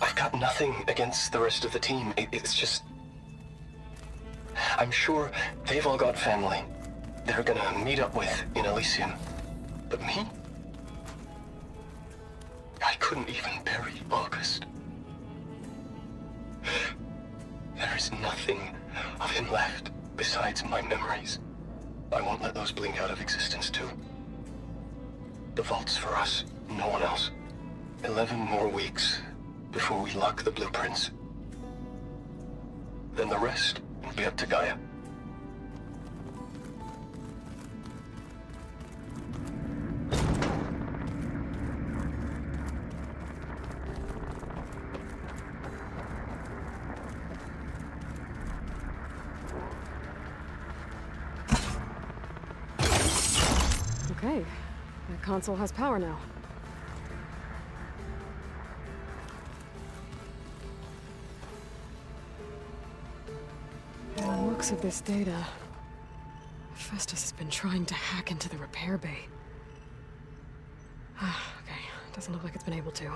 I've got nothing against the rest of the team. It's just... I'm sure they've all got family they're gonna meet up with in Elysium. But me? I couldn't even bury August. There is nothing of him left besides my memories. I won't let those blink out of existence too. The vault's for us, no one else. 11 more weeks before we lock the blueprints. Then the rest will be up to Gaia. Okay, the console has power now. By the looks of this data, Hephaestus has been trying to hack into the repair bay. Okay, doesn't look like it's been able to.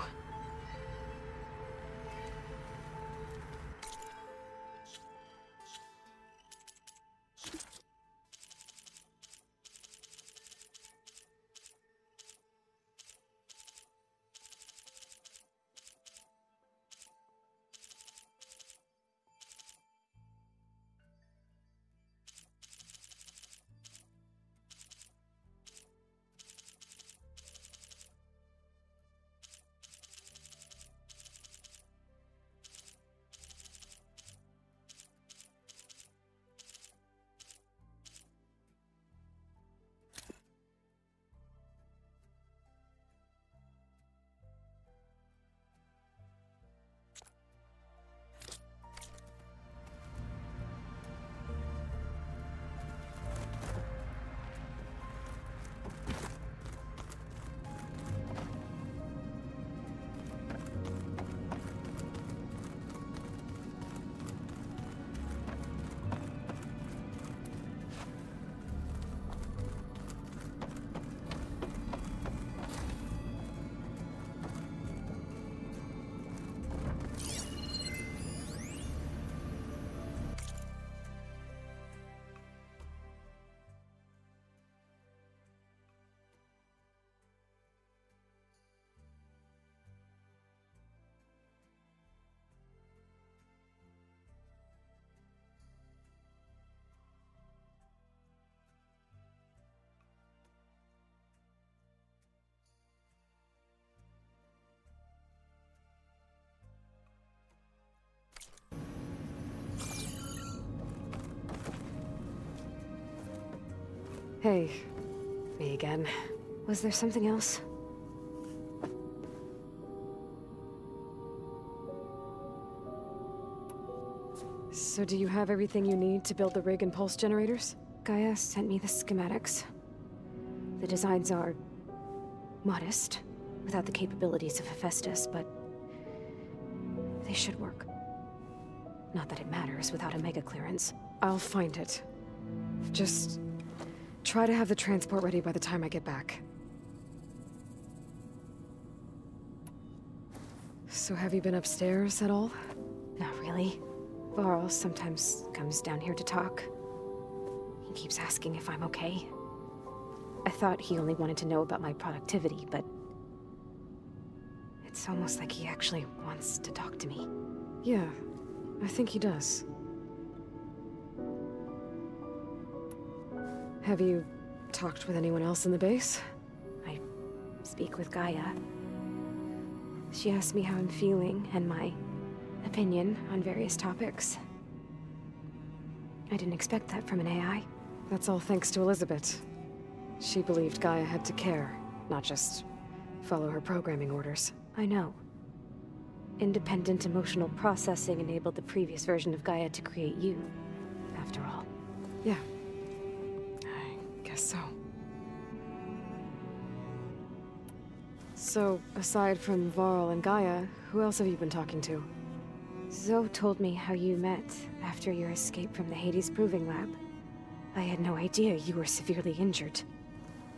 Hey, me again. Was there something else? So do you have everything you need to build the rig and pulse generators? Gaia sent me the schematics. The designs are modest, without the capabilities of Hephaestus, but they should work. Not that it matters without a mega clearance. I'll find it. Just try to have the transport ready by the time I get back. So have you been upstairs at all? Not really. Varl sometimes comes down here to talk. He keeps asking if I'm okay. I thought he only wanted to know about my productivity, but it's almost like he actually wants to talk to me. Yeah, I think he does. Have you talked with anyone else in the base? I speak with Gaia. She asked me how I'm feeling and my opinion on various topics. I didn't expect that from an AI. That's all thanks to Elizabeth. She believed Gaia had to care, not just follow her programming orders. I know. Independent emotional processing enabled the previous version of Gaia to create you, after all. Yeah. So. So, aside from Varl and Gaia, who else have you been talking to? Zoe told me how you met after your escape from the Hades Proving Lab. I had no idea you were severely injured.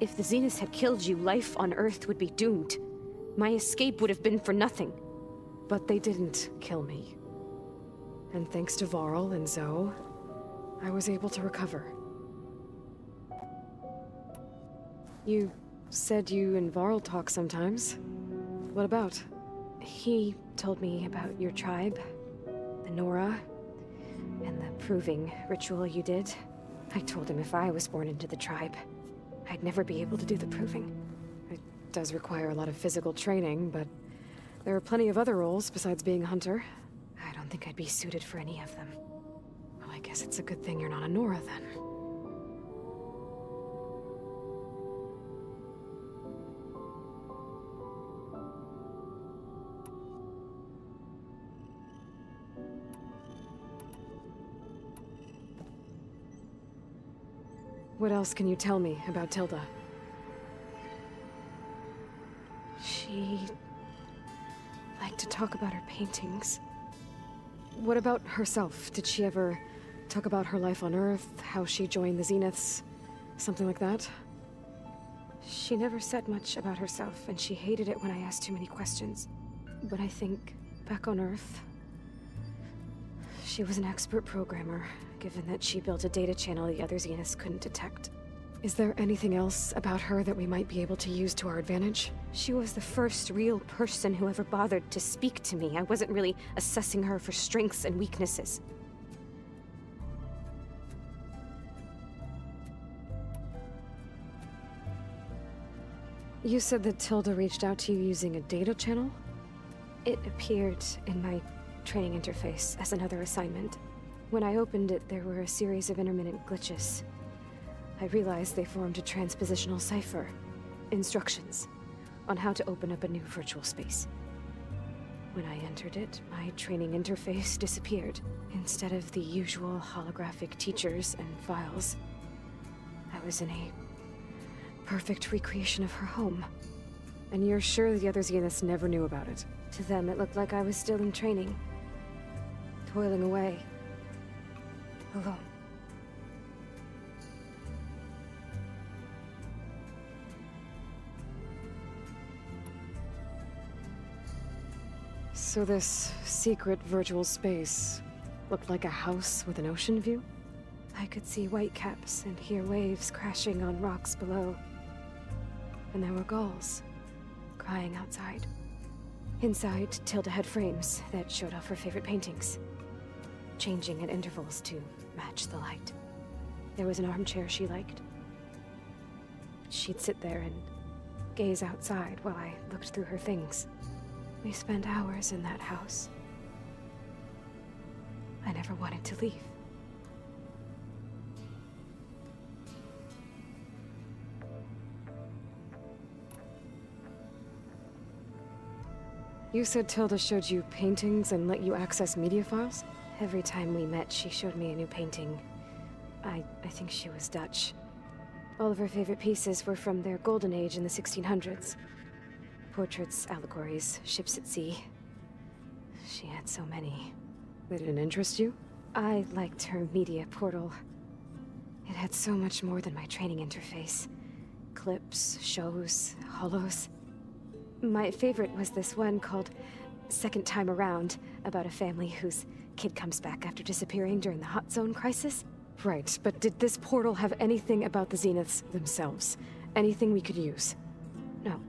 If the Zeniths had killed you, life on Earth would be doomed. My escape would have been for nothing. But they didn't kill me. And thanks to Varl and Zoe, I was able to recover. You said you and Varl talk sometimes. What about? He told me about your tribe, the Nora, and the proving ritual you did. I told him if I was born into the tribe, I'd never be able to do the proving. It does require a lot of physical training, but there are plenty of other roles besides being a hunter. I don't think I'd be suited for any of them. Well, I guess it's a good thing you're not a Nora then. What else can you tell me about Tilda? She liked to talk about her paintings. What about herself? Did she ever talk about her life on Earth, how she joined the Zeniths, something like that? She never said much about herself, and she hated it when I asked too many questions. But I think, back on Earth, she was an expert programmer, given that she built a data channel the other Zeniths couldn't detect. Is there anything else about her that we might be able to use to our advantage? She was the first real person who ever bothered to speak to me. I wasn't really assessing her for strengths and weaknesses. You said that Tilda reached out to you using a data channel? It appeared in my training interface as another assignment. When I opened it, there were a series of intermittent glitches. I realized they formed a transpositional cipher. Instructions on how to open up a new virtual space. When I entered it, my training interface disappeared. Instead of the usual holographic teachers and files, I was in a perfect recreation of her home. And you're sure the other Zeniths never knew about it? To them, it looked like I was still in training. Toiling away. Alone. So this secret virtual space looked like a house with an ocean view? I could see whitecaps and hear waves crashing on rocks below. And there were gulls crying outside. Inside, Tilda had frames that showed off her favorite paintings, changing at intervals to match the light. There was an armchair she liked. She'd sit there and gaze outside while I looked through her things. We spent hours in that house. I never wanted to leave. You said Tilda showed you paintings and let you access media files? Every time we met, she showed me a new painting. I think she was Dutch. All of her favorite pieces were from their golden age in the 1600s. Portraits, allegories, ships at sea. She had so many. They didn't interest you? I liked her media portal. It had so much more than my training interface. Clips, shows, holos. My favorite was this one called Second Time Around, about a family whose kid comes back after disappearing during the Hot Zone crisis. Right, but did this portal have anything about the Zeniths themselves? Anything we could use? No.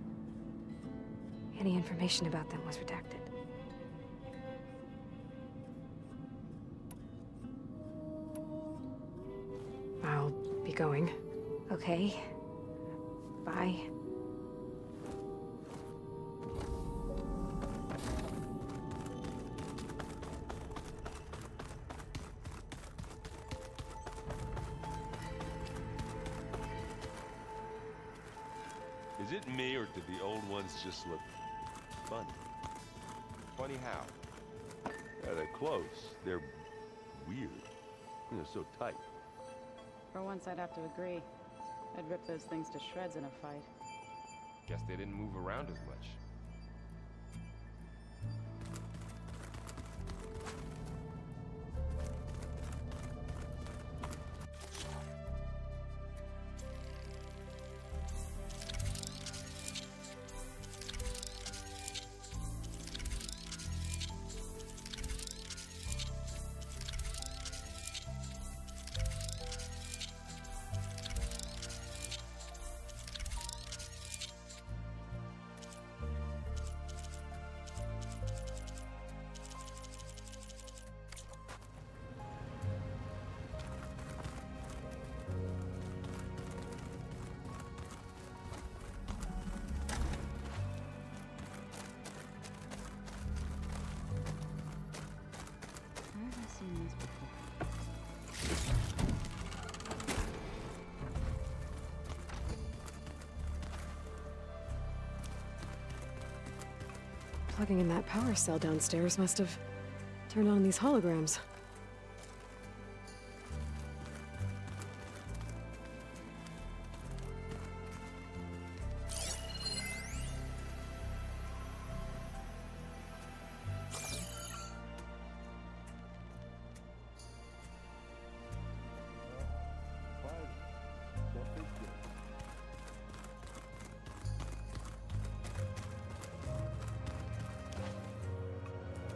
Any information about them was redacted. I'll be going. Okay. Bye. Is it me, or did the old ones just look funny? Funny how? Yeah, they're close. They're weird. They're so tight. For once, I'd have to agree. I'd rip those things to shreds in a fight. Guess they didn't move around as much. Plugging in that power cell downstairs must have turned on these holograms.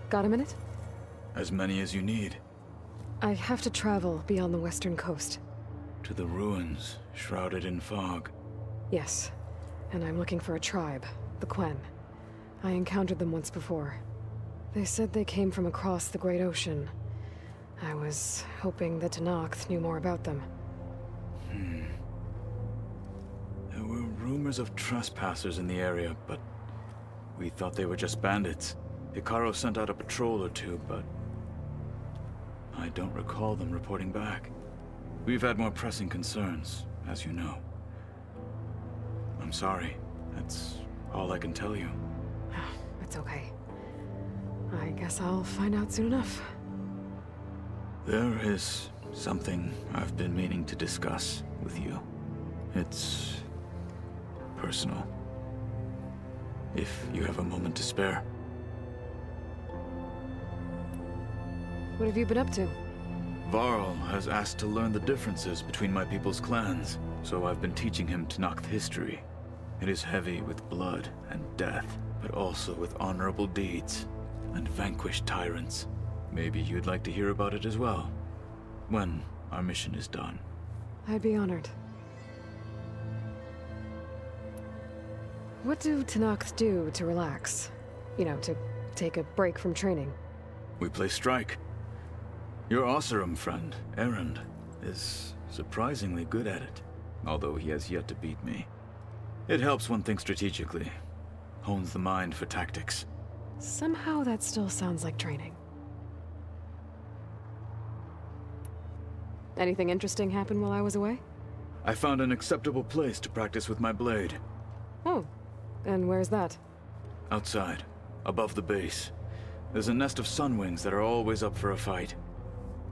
Got a minute? As many as you need. I have to travel beyond the western coast. To the ruins, shrouded in fog. Yes, and I'm looking for a tribe, the Quen. I encountered them once before. They said they came from across the Great Ocean. I was hoping that Tenakth knew more about them. There were rumors of trespassers in the area, but we thought they were just bandits. Hikaru sent out a patrol or two, but I don't recall them reporting back. We've had more pressing concerns, as you know. I'm sorry. That's all I can tell you. It's okay. I guess I'll find out soon enough. There is something I've been meaning to discuss with you. It's personal. If you have a moment to spare. What have you been up to? Varl has asked to learn the differences between my people's clans, so I've been teaching him Tenakth history. It is heavy with blood and death, but also with honorable deeds and vanquished tyrants. Maybe you'd like to hear about it as well, when our mission is done. I'd be honored. What do Tenakth do to relax? You know, to take a break from training? We play strike. Your Oseram friend, Erend, is surprisingly good at it, although he has yet to beat me. It helps one think strategically, hones the mind for tactics. Somehow that still sounds like training. Anything interesting happen while I was away? I found an acceptable place to practice with my blade. Oh, and where's that? Outside, above the base. There's a nest of sunwings that are always up for a fight.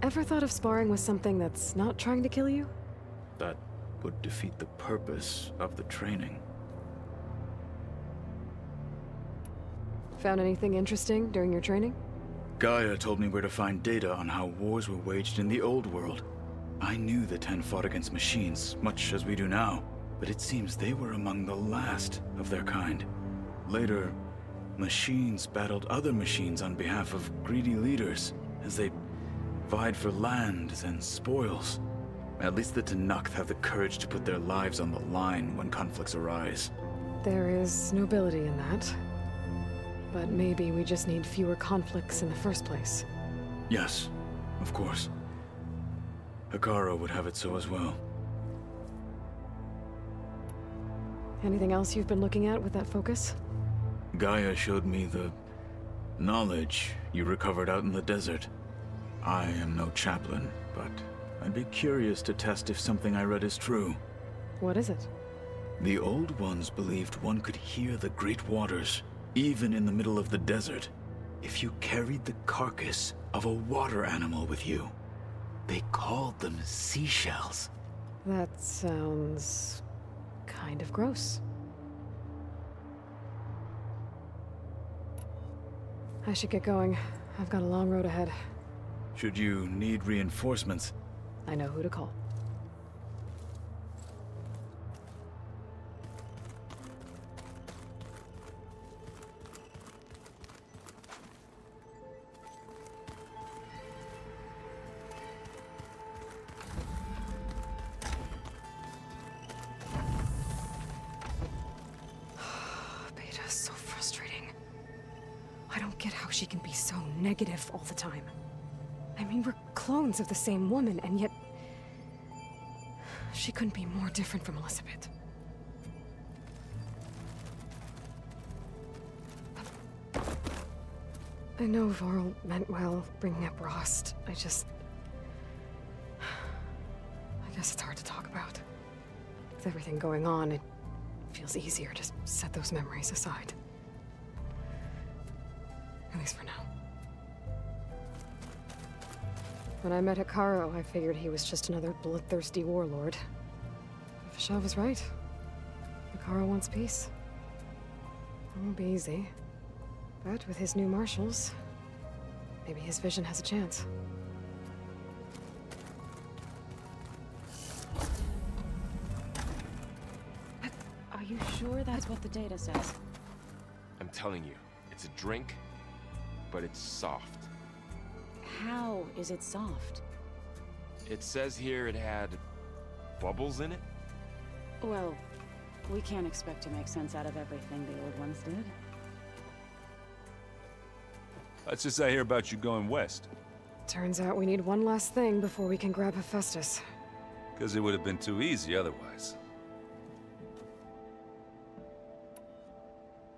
Ever thought of sparring with something that's not trying to kill you? That would defeat the purpose of the training. Found anything interesting during your training? Gaia told me where to find data on how wars were waged in the old world. I knew the Ten fought against machines, much as we do now, but it seems they were among the last of their kind. Later, machines battled other machines on behalf of greedy leaders, as they vied for lands and spoils. At least the Tenakth have the courage to put their lives on the line when conflicts arise. There is nobility in that. But maybe we just need fewer conflicts in the first place. Yes, of course. Hikaru would have it so as well. Anything else you've been looking at with that focus? Gaia showed me the knowledge you recovered out in the desert. I am no chaplain, but I'd be curious to test if something I read is true. What is it? The Old Ones believed one could hear the great waters, even in the middle of the desert, if you carried the carcass of a water animal with you. They called them seashells. That sounds kind of gross. I should get going. I've got a long road ahead. Should you need reinforcements, I know who to call. Beta's so frustrating. I don't get how she can be so negative all the time. I mean, we're clones of the same woman, and yet she couldn't be more different from Elizabeth. I know Varl meant well, bringing up Rost. I guess it's hard to talk about. With everything going on, it feels easier to set those memories aside. At least for now. When I met Hikaru, I figured he was just another bloodthirsty warlord. But Fashaw was right. Hikaru wants peace. It won't be easy. But with his new marshals, maybe his vision has a chance. Are you sure that's what the data says? I'm telling you, it's a drink, but it's soft. How is it soft? It says here it had bubbles in it? Well, we can't expect to make sense out of everything the old ones did. Let's just hear about you going west. Turns out we need one last thing before we can grab Hephaestus. Because it would have been too easy otherwise.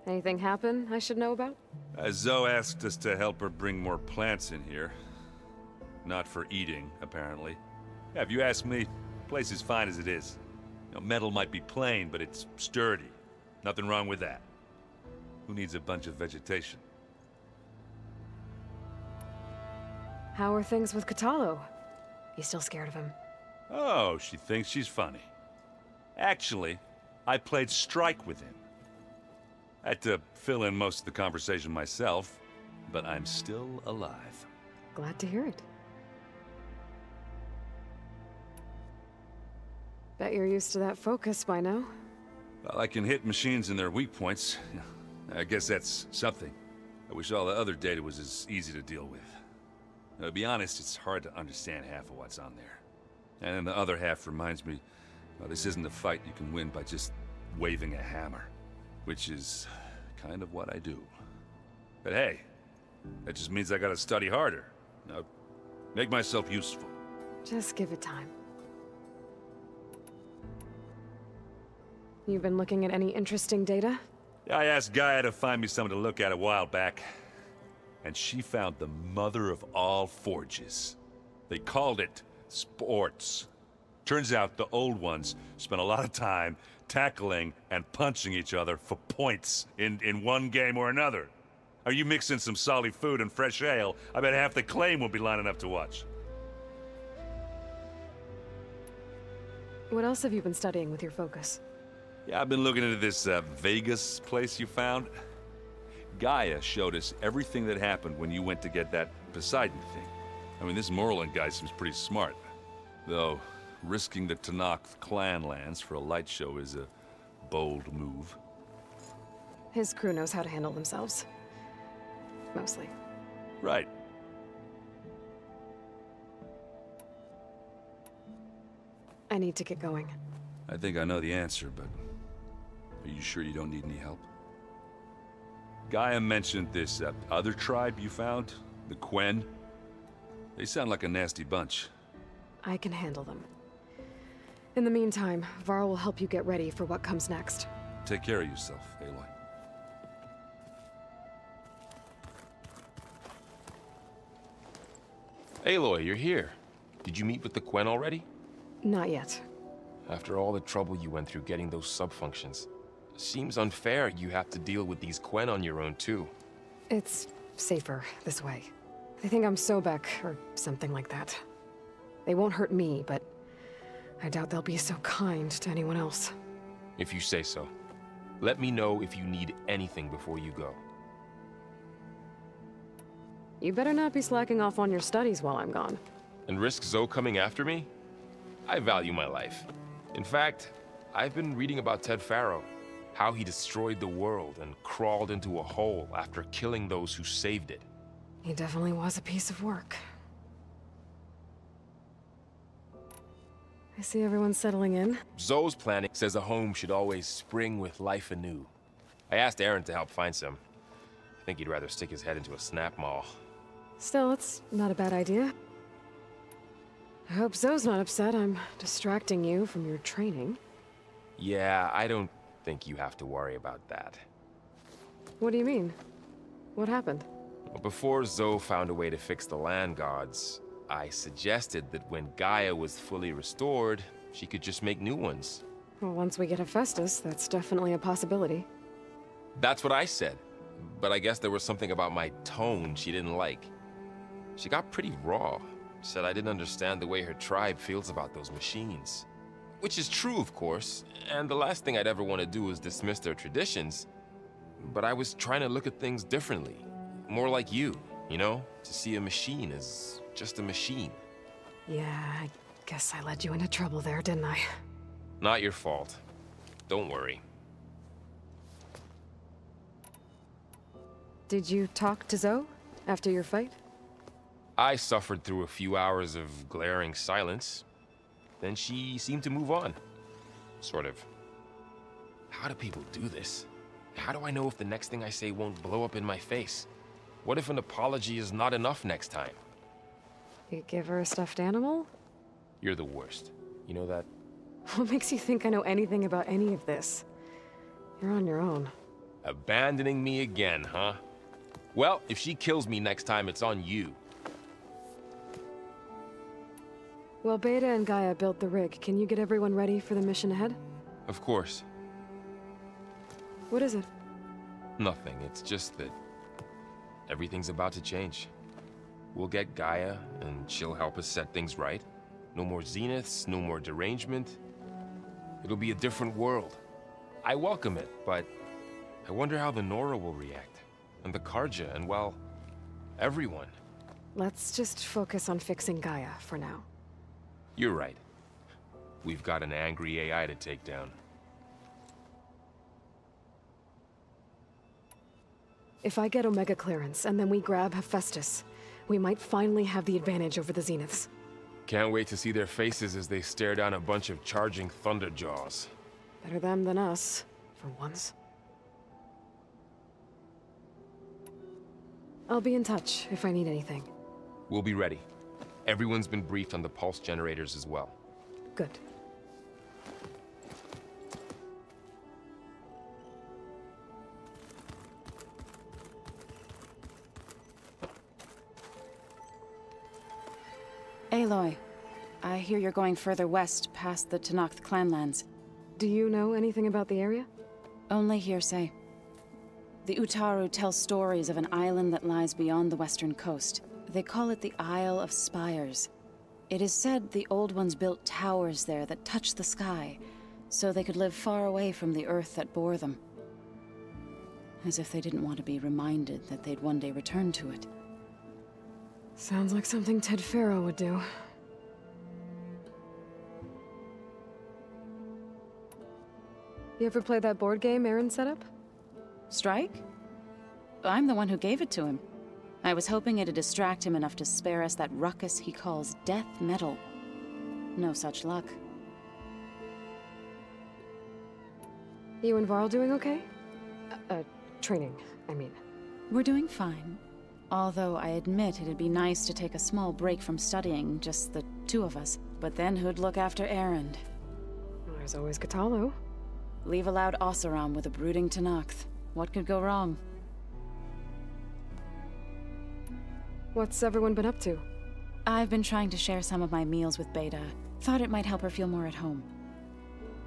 Anything happen I should know about? Zoe asked us to help her bring more plants in here. Not for eating, apparently. Yeah, if you ask me, the place is fine as it is. You know, metal might be plain, but it's sturdy. Nothing wrong with that. Who needs a bunch of vegetation? How are things with Katalo? You still scared of him? Oh, she thinks she's funny. Actually, I played strike with him. I had to fill in most of the conversation myself, but I'm still alive. Glad to hear it. Bet you're used to that focus by now. Well, I can hit machines in their weak points. I guess that's something. I wish all the other data was as easy to deal with. Now, to be honest, it's hard to understand half of what's on there. And then the other half reminds me, well, this isn't a fight you can win by just waving a hammer. Which is kind of what I do. But hey, that just means I gotta study harder. Now, make myself useful. Just give it time. You've been looking at any interesting data? Yeah, I asked Gaia to find me something to look at a while back. And she found the mother of all forges. They called it sports. Turns out the old ones spent a lot of time tackling and punching each other for points in one game or another. Are you mixing some solid food and fresh ale? I bet half the claim will be lining up to watch. What else have you been studying with your focus? Yeah, I've been looking into this Vegas place you found. Gaia showed us everything that happened when you went to get that Poseidon thing. I mean, this Morland guy seems pretty smart. Though, risking the Tanakh clan lands for a light show is a bold move. His crew knows how to handle themselves. Mostly. Right. I need to get going. I think I know the answer, but are you sure you don't need any help? Gaia mentioned this other tribe you found, the Quen. They sound like a nasty bunch. I can handle them. In the meantime, Varl will help you get ready for what comes next. Take care of yourself, Aloy. Aloy, you're here. Did you meet with the Quen already? Not yet. After all the trouble you went through getting those sub-functions, seems unfair you have to deal with these Quen on your own, too. It's safer this way. They think I'm Sobek, or something like that. They won't hurt me, but I doubt they'll be so kind to anyone else. If you say so. Let me know if you need anything before you go. You better not be slacking off on your studies while I'm gone. And risk Zoe coming after me? I value my life. In fact, I've been reading about Ted Faro. How he destroyed the world and crawled into a hole after killing those who saved it. He definitely was a piece of work. I see everyone's settling in. Zoe's planning says a home should always spring with life anew. I asked Aaron to help find some. I think he'd rather stick his head into a snap mall. Still, it's not a bad idea. I hope Zoe's not upset I'm distracting you from your training. Yeah, I don't think you have to worry about that. What do you mean? What happened? Well, before Zoe found a way to fix the land gods, I suggested that when Gaia was fully restored, she could just make new ones. Well, once we get Hephaestus, that's definitely a possibility. That's what I said. but I guess there was something about my tone she didn't like. She got pretty raw. Said I didn't understand the way her tribe feels about those machines. Which is true, of course, and the last thing I'd ever want to do is dismiss their traditions. But I was trying to look at things differently. More like you know? To see a machine as just a machine. Yeah, I guess I led you into trouble there, didn't I? Not your fault. Don't worry. Did you talk to Zoe after your fight? I suffered through a few hours of glaring silence. Then she seemed to move on. Sort of. How do people do this? How do I know if the next thing I say won't blow up in my face? What if an apology is not enough next time? You give her a stuffed animal? You're the worst. You know that? What makes you think I know anything about any of this? You're on your own. Abandoning me again, huh? Well, if she kills me next time, it's on you. Well, Beta and Gaia built the rig. Can you get everyone ready for the mission ahead? Of course. What is it? Nothing. It's just that everything's about to change. We'll get Gaia, and she'll help us set things right. No more zeniths, no more derangement. It'll be a different world. I welcome it, but I wonder how the Nora will react. And the Karja, and well, everyone. Let's just focus on fixing Gaia for now. You're right. We've got an angry AI to take down. If I get Omega clearance, and then we grab Hephaestus, we might finally have the advantage over the Zeniths. Can't wait to see their faces as they stare down a bunch of charging Thunderjaws. Better them than us, for once. I'll be in touch if I need anything. We'll be ready. Everyone's been briefed on the pulse generators as well. Good. Aloy, I hear you're going further west past the Tenakth clanlands. Do you know anything about the area? Only hearsay. The Utaru tell stories of an island that lies beyond the western coast. They call it the Isle of Spires. It is said the Old Ones built towers there that touch the sky, so they could live far away from the earth that bore them. As if they didn't want to be reminded that they'd one day return to it. Sounds like something Ted Faro would do. You ever play that board game Aaron set up? Strike? I'm the one who gave it to him. I was hoping it'd distract him enough to spare us that ruckus he calls death metal. No such luck. You and Varl doing okay? Training, I mean. We're doing fine. Although I admit it'd be nice to take a small break from studying, just the two of us. But then who'd look after Erend? There's always Katalo. Leave a loud Oseram with a brooding Tenakth. What could go wrong? What's everyone been up to? I've been trying to share some of my meals with Beta. Thought it might help her feel more at home.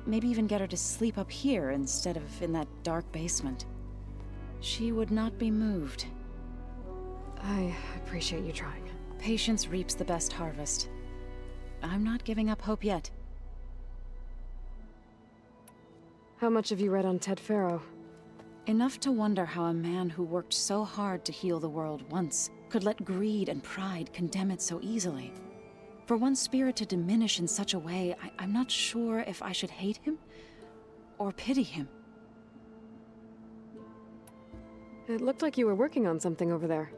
Maybe even get her to sleep up here instead of in that dark basement. She would not be moved. I appreciate you trying. Patience reaps the best harvest. I'm not giving up hope yet. How much have you read on Ted Faro? Enough to wonder how a man who worked so hard to heal the world once could let greed and pride condemn it so easily. For one spirit to diminish in such a way, I'm not sure if I should hate him or pity him. It looked like you were working on something over there.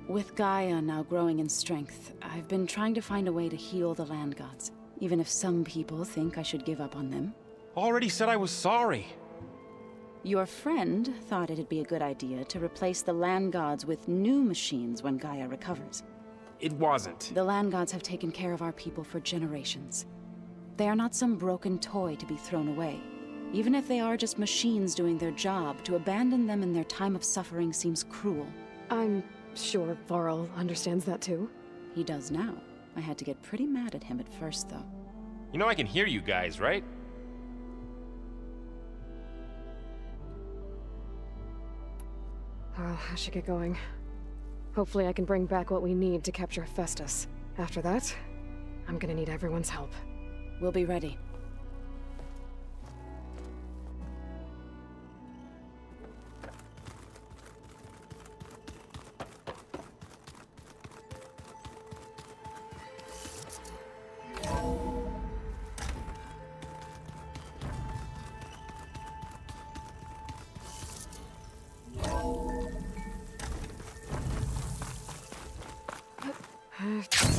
With Gaia now growing in strength, I've been trying to find a way to heal the land gods, even if some people think I should give up on them. Already said I was sorry. Your friend thought it'd be a good idea to replace the land gods with new machines when Gaia recovers. It wasn't. The land gods have taken care of our people for generations. They are not some broken toy to be thrown away. Even if they are just machines doing their job, to abandon them in their time of suffering seems cruel. I'm sure Varl understands that too. He does now. I had to get pretty mad at him at first, though. You know I can hear you guys, right? Well, I should get going. Hopefully I can bring back what we need to capture Hephaestus. After that, I'm gonna need everyone's help. We'll be ready.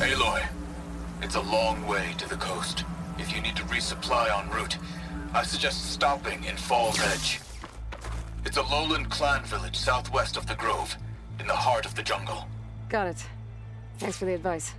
Aloy, it's a long way to the coast. If you need to resupply en route, I suggest stopping in Fall's Edge. It's a lowland clan village southwest of the Grove, in the heart of the jungle. Got it. Thanks for the advice.